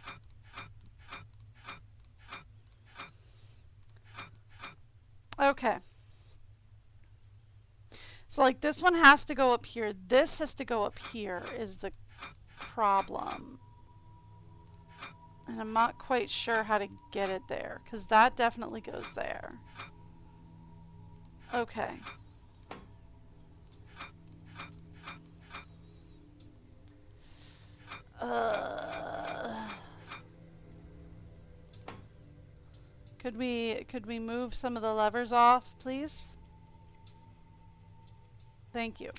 Okay. So like this one has to go up here. This has to go up here is the problem. And I'm not quite sure how to get it there, because that definitely goes there. Okay. Could we move some of the levers off, please? Thank you.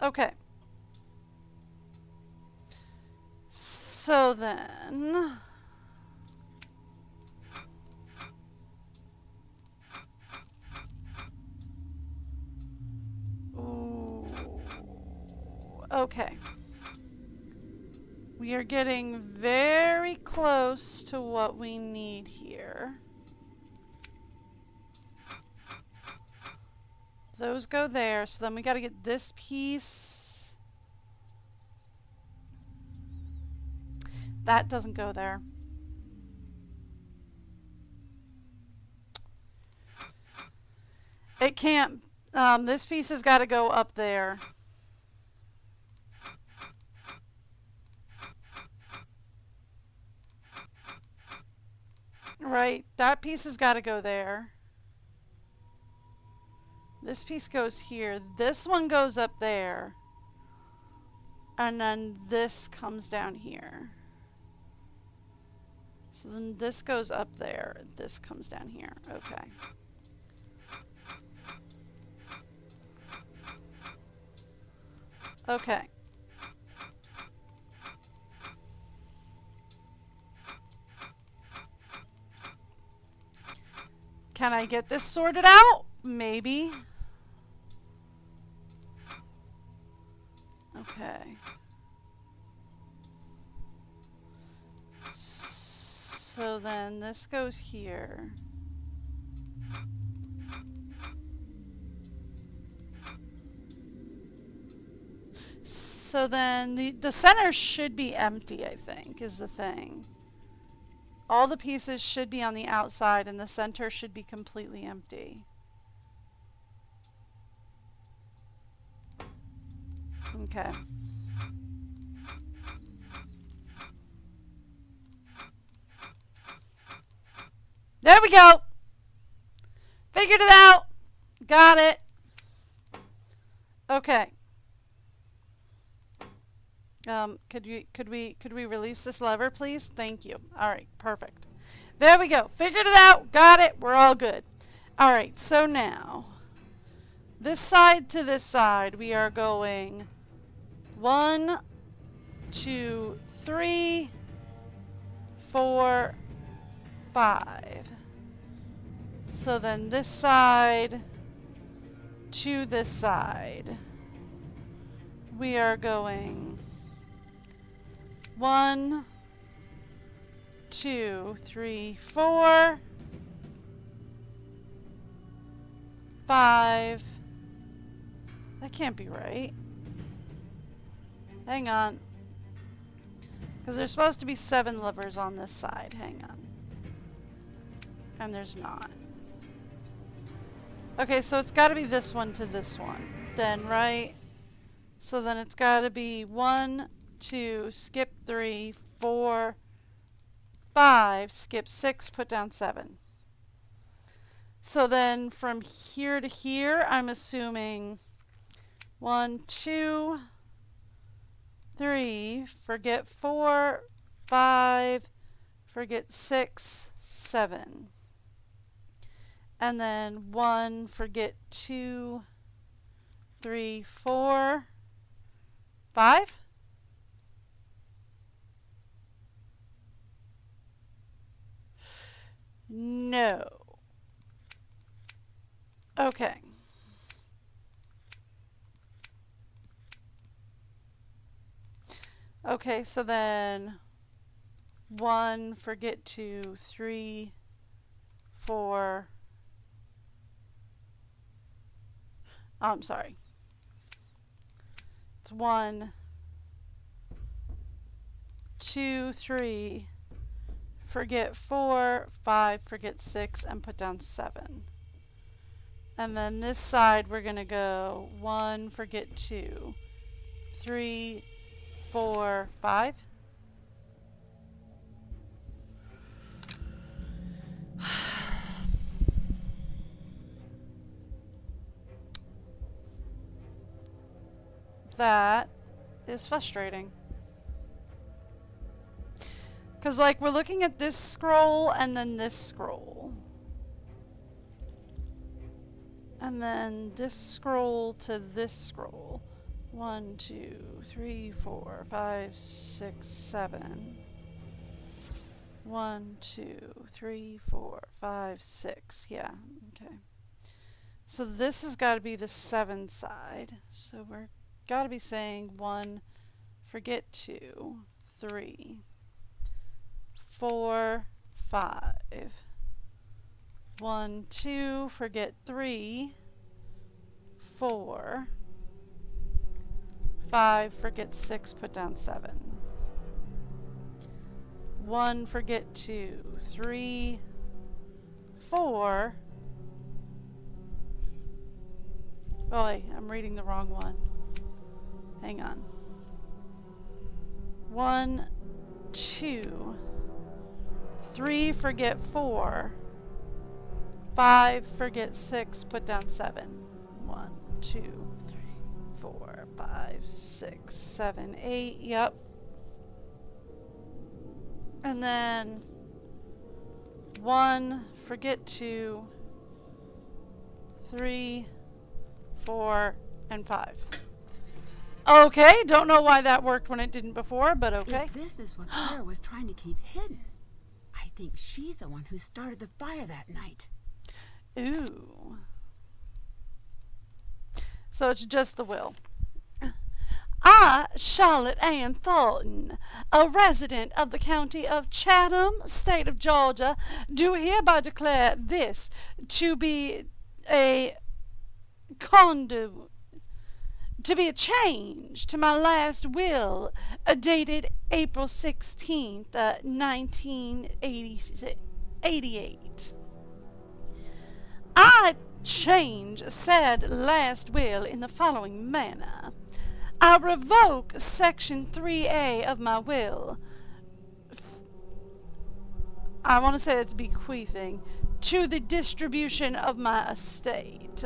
Okay. So then... Ooh. Okay. We are getting very close to what we need here. those go there. So then we got to get this piece. That doesn't go there. It can't. This piece has got to go up there. Right, that piece has got to go there. This piece goes here. This one goes up there. And then this comes down here. So then this goes up there. This comes down here. Okay. Okay. Can I get this sorted out? Maybe. Okay. So then this goes here. So then the center should be empty, I think, is the thing. All the pieces should be on the outside and the center should be completely empty. Okay. There we go. Figured it out. Got it. Okay. Could we release this lever, please? Thank you. All right, perfect. There we go. Figured it out. Got it. We're all good. All right, so now this side to this side, we are going 1, 2, 3, 4, 5. So then this side to this side, we are going 1, 2, 3, 4, 5. That can't be right. Hang on. Because there's supposed to be 7 levers on this side. Hang on. And there's not. Okay, so it's got to be this one to this one. Then, right? So then it's got to be 1, 2, skip 3, 4, 5, skip 6, put down 7. So then from here to here, I'm assuming 1, 2, 3, forget 4, 5, forget 6, 7. And then 1, forget 2, 3, 4, 5. No. Okay. Okay, so then 1, forget 2, 3, 4. Oh, I'm sorry. It's 1, 2, 3, forget 4, 5, forget 6, and put down 7. And then this side we're going to go 1, forget 2, 3, 4, 5. That is frustrating. Because, like, we're looking at this scroll and then this scroll. And then this scroll to this scroll. 1, 2, 3, 4, 5, 6, 7. 1, 2, 3, 4, 5, 6. Yeah, okay. So this has got to be the 7 side. So we're got to be saying 1, forget 2, 3, 4, 5. 1, 2, forget 3, 4. 5, forget 6, put down 7. 1, forget 2. 3, 4. Oh, wait, I'm reading the wrong one. Hang on. 1, 2. 3, forget 4. 5, forget 6, put down 7. 1, 2, 3, 4, 5, 6, 7, 8. Yep. And then 1, forget 2, 3, 4, and 5. Okay, don't know why that worked when it didn't before, but okay. If this is what Claire was trying to keep hidden, I think she's the one who started the fire that night. Ooh. So it's just the will. I, Charlotte Ann Thornton, a resident of the county of Chatham, state of Georgia, do hereby declare this to be a change to my last will, dated April 16th, 1988. I change said last will in the following manner. I revoke Section 3A of my will. I want to say it's bequeathing to the distribution of my estate.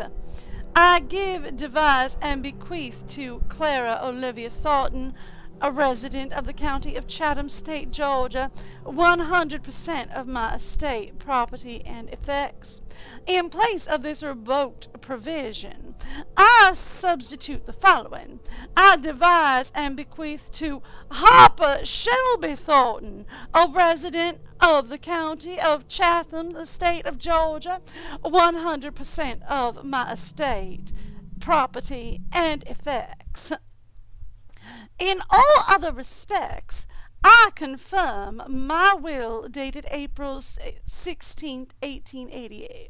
I give, devise, and bequeath to Clara Olivia Thornton, a resident of the county of Chatham, state, Georgia, 100% of my estate, property, and effects. In place of this revoked provision, I substitute the following. I devise and bequeath to Harper Shelby Thornton, a resident of the county of Chatham, the state of Georgia, 100% of my estate, property, and effects. In all other respects, I confirm my will dated April 16, 1888.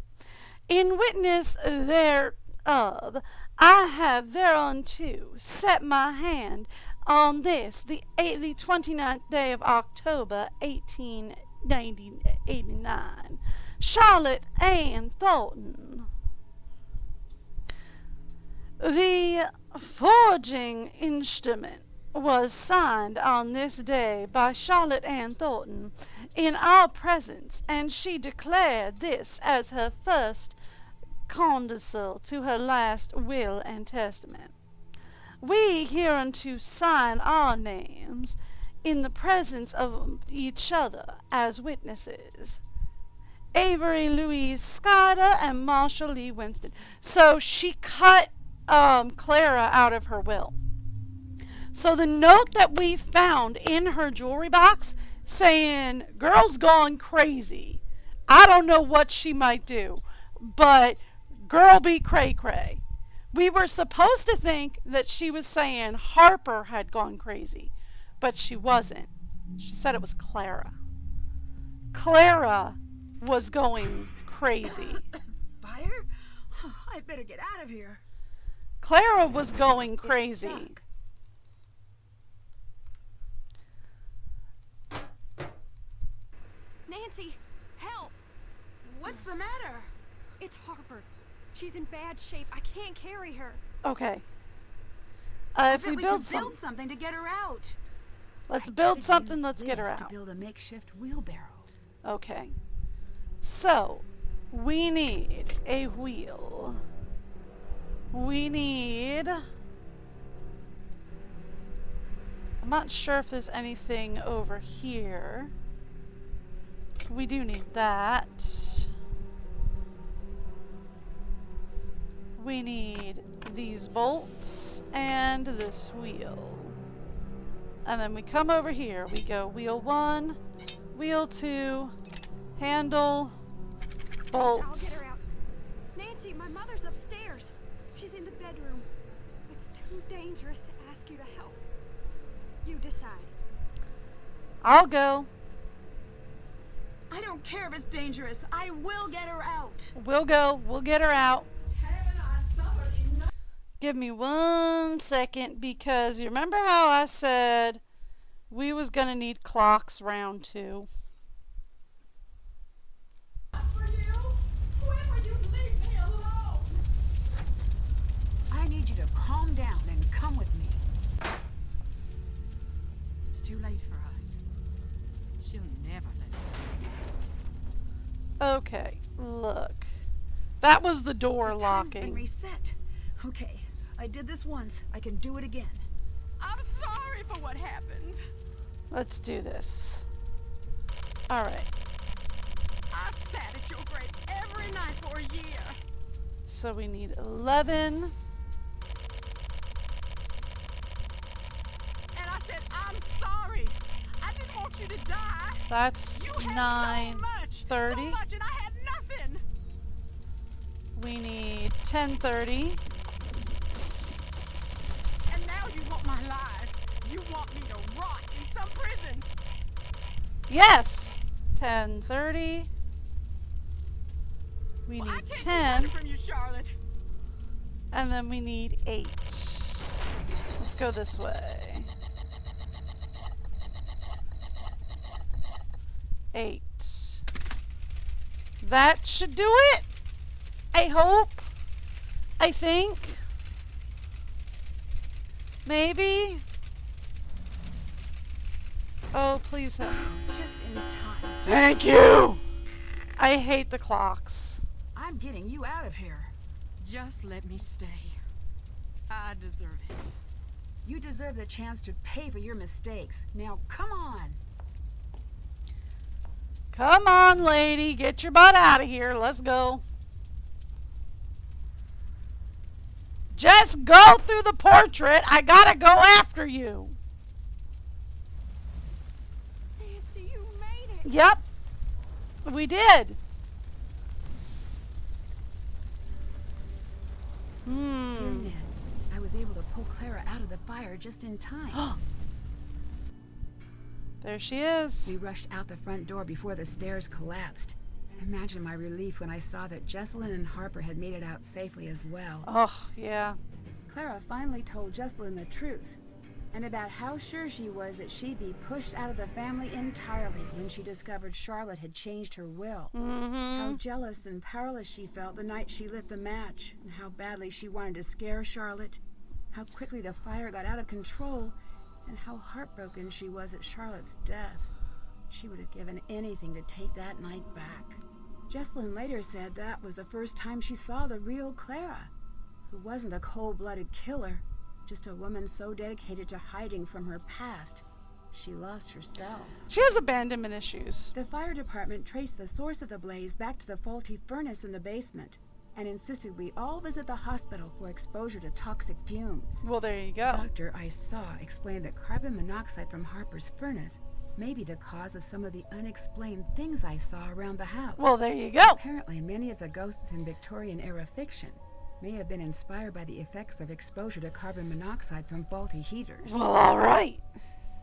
In witness thereof, I have thereunto set my hand on this, the 29th day of October, 1889. Charlotte Ann Thornton. The forging instrument was signed on this day by Charlotte Ann Thornton in our presence, and she declared this as her first codicil to her last will and testament. We hereunto sign our names in the presence of each other as witnesses. Avery Louise Scudder and Marshall Lee Winston. So she cut Clara out of her will. So the note that we found in her jewelry box saying, girl's gone crazy. I don't know what she might do, but girl be cray-cray. We were supposed to think that she was saying Harper had gone crazy, but she wasn't. She said it was Clara. Clara was going crazy. Fire? Oh, I better get out of here. Clara was going crazy. Nancy, help! What's the matter? It's Harper. She's in bad shape. I can't carry her. Okay. If we build something to get her out. Let's build something. Let's get her To out. build a makeshift wheelbarrow. Okay. So, we need a wheel. We need... I'm not sure if there's anything over here. We do need that. We need these bolts and this wheel. And then we come over here. We go wheel 1, wheel 2, handle, bolts. I'll get her out. Nancy, my mother's upstairs. She's in the bedroom. It's too dangerous to ask you to help. You decide. I'll go. I don't care if it's dangerous. I will get her out. We'll go. We'll get her out. Give me 1 second, because you remember how I said we was going to need clocks round 2. For you? When will you leave me alone? I need you to calm down and come with me. It's too late for us. She'll never let us. Okay, look. That was the door Time's been locking. reset. Okay, I did this once. I can do it again. I'm sorry for what happened. Let's do this. All right. I sat at your grave every night for a year. So we need 11. And I said, I'm sorry. I didn't want you to die. That's You had 9, so much. 30. So much, and I had nothing. We need 10:30. And now you want my life. You want me to rot in some prison. Yes. 10:30. We Well, I need can't 10, get from you, Charlotte. and then we need 8. Let's go this way. 8. That should do it. I hope. I think. Maybe. Oh, please help. Just in time. Thank you. I hate the clocks. I'm getting you out of here. Just let me stay. I deserve it. You deserve the chance to pay for your mistakes. Now, come on. Come on, lady. Get your butt out of here. Let's go. Just go through the portrait. I gotta go after you. Nancy, you made it. Yep. We did. Dear Ned, I was able to pull Clara out of the fire just in time. There she is. We rushed out the front door before the stairs collapsed. Imagine my relief when I saw that Jesselyn and Harper had made it out safely as well. Oh, yeah. Clara finally told Jesselyn the truth, and about how sure she was that she'd be pushed out of the family entirely when she discovered Charlotte had changed her will. How jealous and powerless she felt the night she lit the match, and how badly she wanted to scare Charlotte. How quickly the fire got out of control, and how heartbroken she was at Charlotte's death. She would have given anything to take that night back. Jesselyn later said that was the first time she saw the real Clara, who wasn't a cold-blooded killer, just a woman so dedicated to hiding from her past, she lost herself. She has abandonment issues. The fire department traced the source of the blaze back to the faulty furnace in the basement and insisted we all visit the hospital for exposure to toxic fumes. Well, there you The go. doctor I saw explained that carbon monoxide from Harper's furnace may be the cause of some of the unexplained things I saw around the house. Well, there you go. Apparently, many of the ghosts in Victorian-era fiction may have been inspired by the effects of exposure to carbon monoxide from faulty heaters. Well, all right.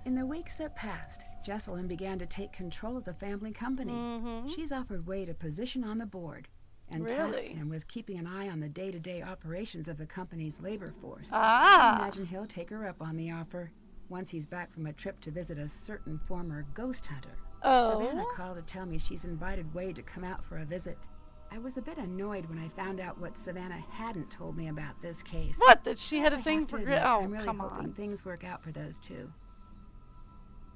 In the weeks that passed, Jesselyn began to take control of the family company. She's offered Wade a position on the board and tasked Really? him with keeping an eye on the day-to-day operations of the company's labor force. Ah. I imagine he'll take her up on the offer once he's back from a trip to visit a certain former ghost hunter. Oh. Savannah called to tell me she's invited Wade to come out for a visit. I was a bit annoyed when I found out what Savannah hadn't told me about this case. What? That she had a I thing have to for... admit, Oh, I'm really come hoping on. things work out for those two.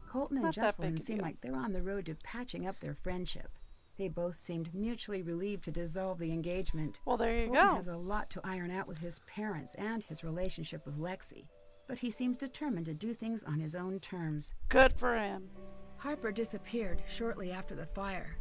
Colton and Not that big Jesselyn a seem deal. like they're on the road to patching up their friendship. They both seemed mutually relieved to dissolve the engagement. Well, there you Colton go. has a lot to iron out with his parents and his relationship with Lexi, but he seems determined to do things on his own terms. Good for him. Harper disappeared shortly after the fire.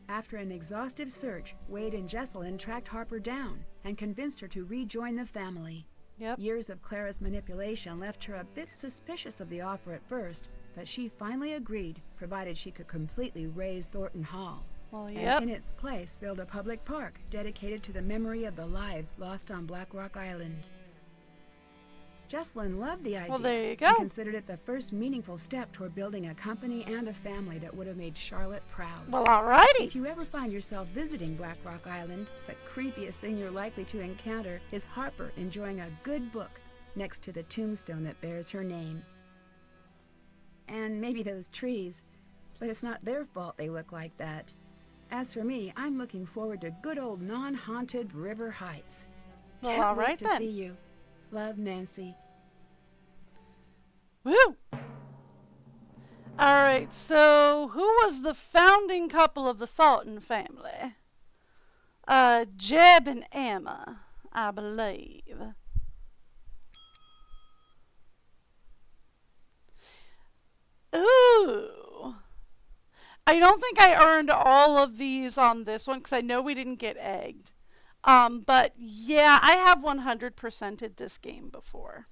After an exhaustive search, Wade and Jesselyn tracked Harper down and convinced her to rejoin the family. Yep. Years of Clara's manipulation left her a bit suspicious of the offer at first, but she finally agreed, provided she could completely raze Thornton Hall. Well, yep. And in its place, build a public park dedicated to the memory of the lives lost on Black Rock Island. Jesslyn loved the idea. Well, there you go. And considered it the first meaningful step toward building a company and a family that would have made Charlotte proud. Well, alrighty. If you ever find yourself visiting Black Rock Island, the creepiest thing you're likely to encounter is Harper enjoying a good book next to the tombstone that bears her name. And maybe those trees, but it's not their fault they look like that. As for me, I'm looking forward to good old non-haunted River Heights. Well, Can't alright wait to then. see you. Love, Nancy. Woo! Alright, so who was the founding couple of the Thornton family? Jeb and Emma, I believe. Ooh. I don't think I earned all of these on this one because I know we didn't get egged. But yeah, I have 100%ed this game before.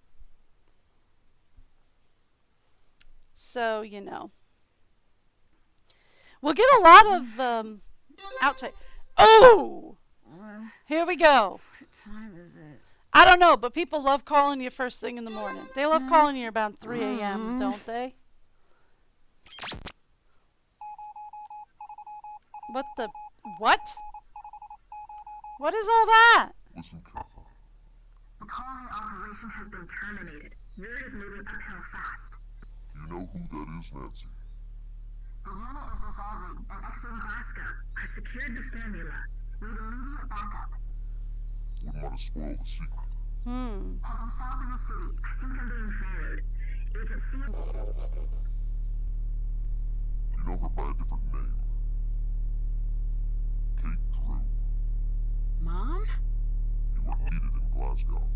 So, you know. We'll get a lot of outside. Oh! Here we go. What time is it? I don't know, but people love calling you first thing in the morning. They love calling you about 3 a.m., don't they? What the... What? What is all that? Listen carefully. The calling operation has been terminated. Word is moving uphill fast. You know who that is, Nancy? The unit is dissolving and exiting Glasgow. I secured the formula. Need immediate backup. Wouldn't want to spoil the secret. Heading south in the city. I think I'm being followed. Agent C. You know her by a different name. Kate Drew. Mom? You were needed in Glasgow.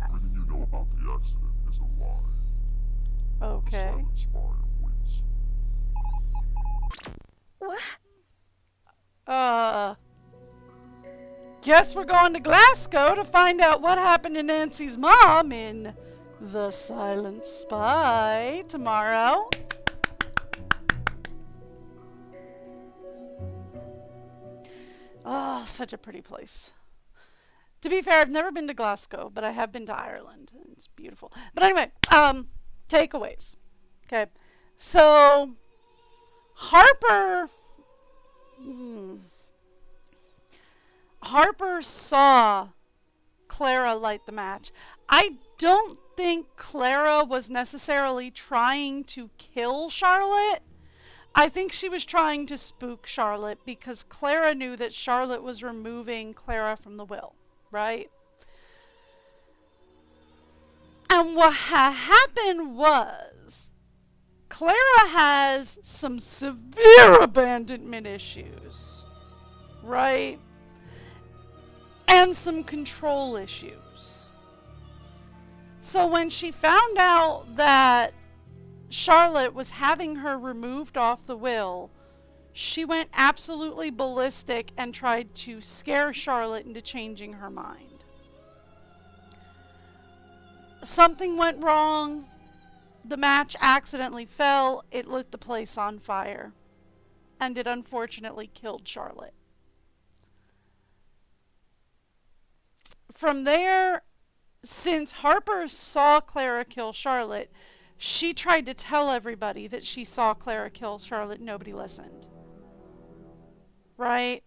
Everything you know about the accident is a lie. Okay. The silent spy awaits. What? Guess we're going to Glasgow to find out what happened to Nancy's mom in The Silent Spy tomorrow. Oh, such a pretty place. To be fair, I've never been to Glasgow, but I have been to Ireland, and it's beautiful. But anyway, takeaways. Okay, so Harper saw Clara light the match. I don't think Clara was necessarily trying to kill Charlotte. I think she was trying to spook Charlotte because Clara knew that Charlotte was removing Clara from the will, right? And what happened was Clara has some severe abandonment issues, right? And some control issues. So when she found out that Charlotte was having her removed off the will, she went absolutely ballistic and tried to scare Charlotte into changing her mind. Something went wrong. The match accidentally fell. It lit the place on fire. And it unfortunately killed Charlotte. From there, since Harper saw Clara kill Charlotte, she tried to tell everybody that she saw Clara kill Charlotte. Nobody listened. Right?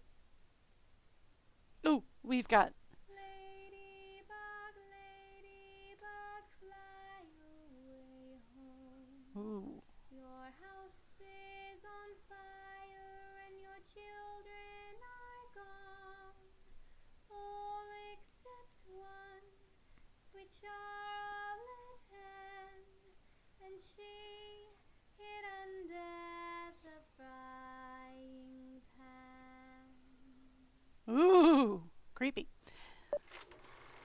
Ooh, we've got... Ladybug, ladybug, fly away home. Ooh. Your house is on fire and your children are gone. All except one, sweet Charlotte Ann. And she hid under the frying pan. Ooh, creepy.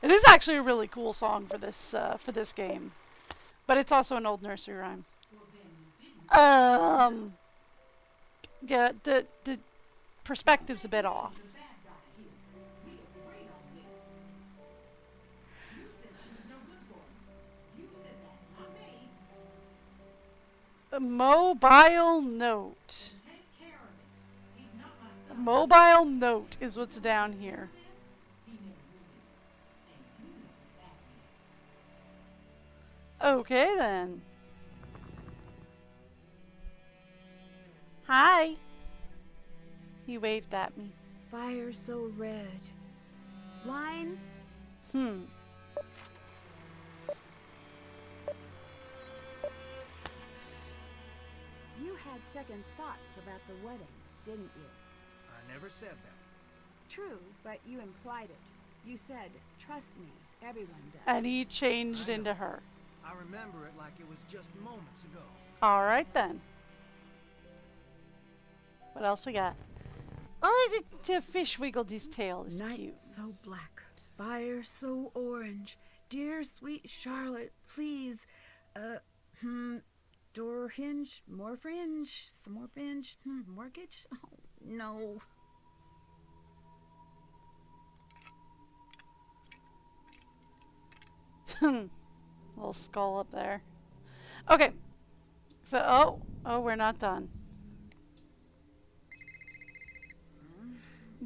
It is actually a really cool song for this game, but it's also an old nursery rhyme. Yeah, the perspective's a bit off. A mobile note. A mobile note is what's down here. Okay then. Hi. He waved at me. Fire so red. Line? Hmm. You had second thoughts about the wedding, didn't you? I never said that. True, but you implied it. You said, trust me, everyone does. And he changed into her. I remember it like it was just moments ago. All right then. What else we got? Oh, the fish wiggled his tail. It's Night cute. so black, fire so orange. Dear sweet Charlotte, please, door hinge, more fringe, some more binge, mortgage? Oh, no. Little skull up there. Okay. So, oh, we're not done.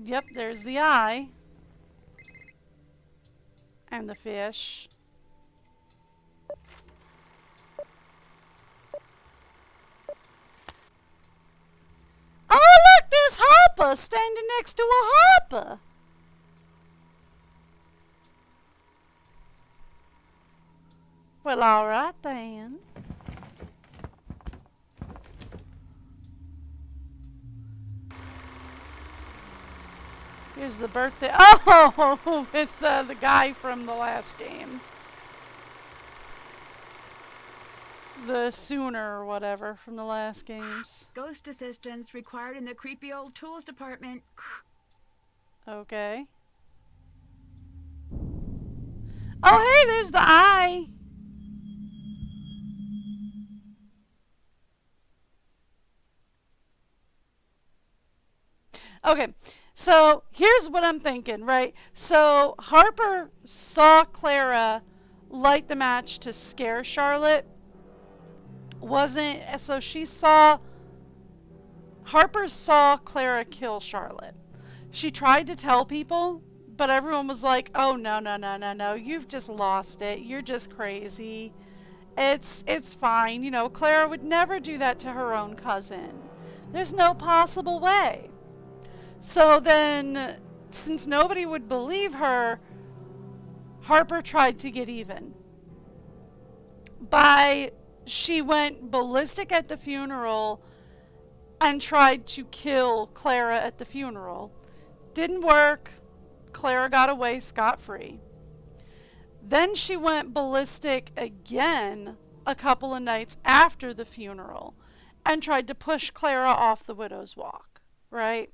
Yep, there's the eye. And the fish. Oh, look, there's Harper standing next to a Harper. Well, all right then. Here's the birthday. Oh, it's the guy from the last game. The Sooner or whatever from the last games. Ghost assistance required in the creepy old tools department. Okay. Oh, hey, there's the eye. Okay, so here's what I'm thinking, right? So Harper saw Clara light the match to scare Charlotte. So Harper saw Clara kill Charlotte. She tried to tell people, but everyone was like, oh, no, you've just lost it. You're just crazy. It's fine. You know, Clara would never do that to her own cousin. There's no possible way. So then, since nobody would believe her, Harper tried to get even. She went ballistic at the funeral and tried to kill Clara at the funeral. Didn't work. Clara got away scot-free. Then she went ballistic again a couple of nights after the funeral and tried to push Clara off the Widow's Walk, right?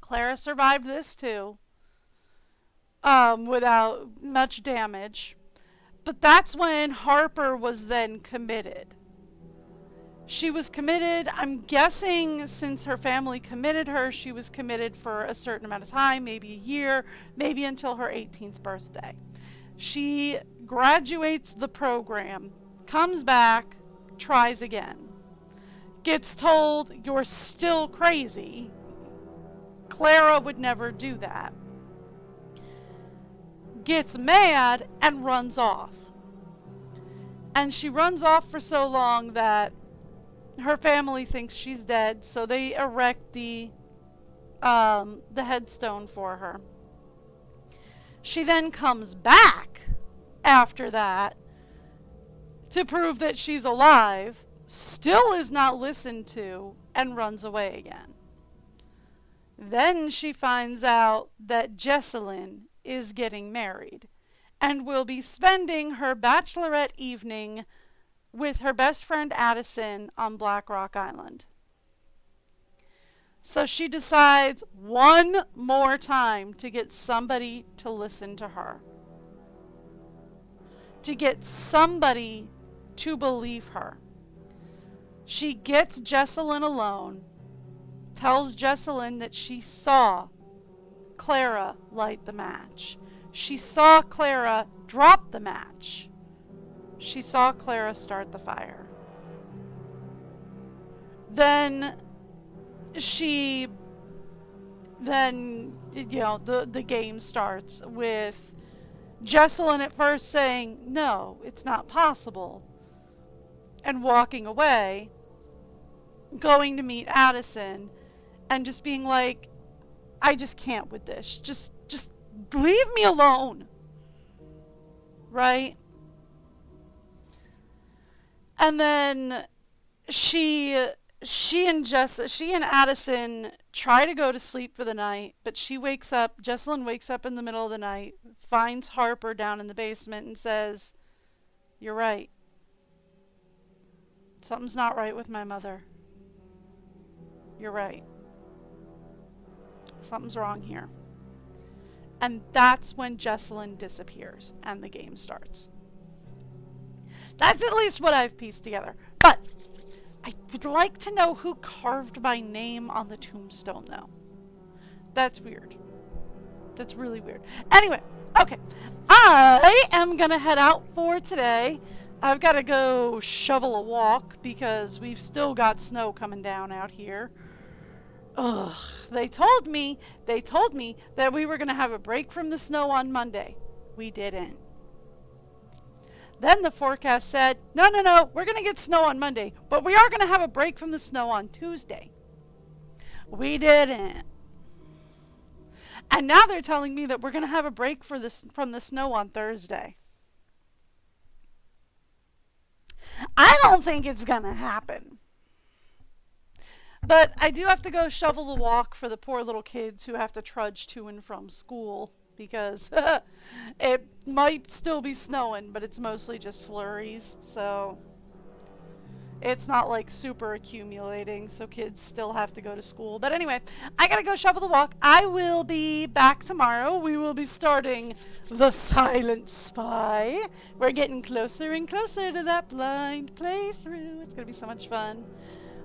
Clara survived this too, without much damage. But that's when Harper was then committed. She was committed, I'm guessing since her family committed her, she was committed for a certain amount of time, maybe a year, maybe until her 18th birthday. She graduates the program, comes back, tries again. Gets told, you're still crazy. Clara would never do that. Gets mad and runs off. And she runs off for so long that her family thinks she's dead, so they erect the headstone for her. She then comes back after that to prove that she's alive, still is not listened to, and runs away again. Then she finds out that Jessalyn is getting married and will be spending her bachelorette evening with her best friend Addison on Black Rock Island. So she decides one more time to get somebody to listen to her. To get somebody to believe her. She gets Jessalyn alone, tells Jessalyn that she saw Clara light the match. She saw Clara drop the match. She saw Clara start the fire. Then the game starts with Jesselyn at first saying, no, it's not possible, and walking away, going to meet Addison, and just being like, I just can't with this. Just leave me alone. Right? And then she and Addison try to go to sleep for the night, but Jesselyn wakes up in the middle of the night, finds Harper down in the basement and says, you're right. Something's not right with my mother. You're right. Something's wrong here. And that's when Jesselyn disappears and the game starts. That's at least what I've pieced together. But I would like to know who carved my name on the tombstone, though. That's weird. That's really weird. Anyway, okay. I am going to head out for today. I've got to go shovel a walk because we've still got snow coming down out here. Ugh. They told me that we were going to have a break from the snow on Monday. We didn't. Then the forecast said, no, we're going to get snow on Monday, but we are going to have a break from the snow on Tuesday. We didn't. And now they're telling me that we're going to have a break from the snow on Thursday. I don't think it's going to happen. But I do have to go shovel the walk for the poor little kids who have to trudge to and from school because it might still be snowing, but it's mostly just flurries. So it's not like super accumulating, so kids still have to go to school. But anyway, I gotta go shovel the walk. I will be back tomorrow. We will be starting The Silent Spy. We're getting closer and closer to that blind playthrough. It's gonna be so much fun.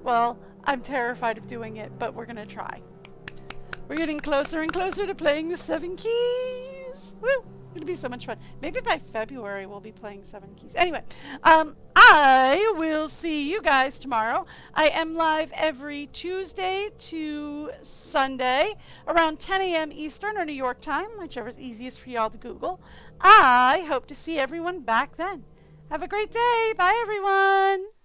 Well, I'm terrified of doing it, but we're gonna try. We're getting closer and closer to playing the 7 keys. Woo! It'll be so much fun. Maybe by February we'll be playing 7 keys. Anyway, I will see you guys tomorrow. I am live every Tuesday to Sunday around 10 a.m. Eastern or New York time, whichever is easiest for y'all to Google. I hope to see everyone back then. Have a great day. Bye, everyone.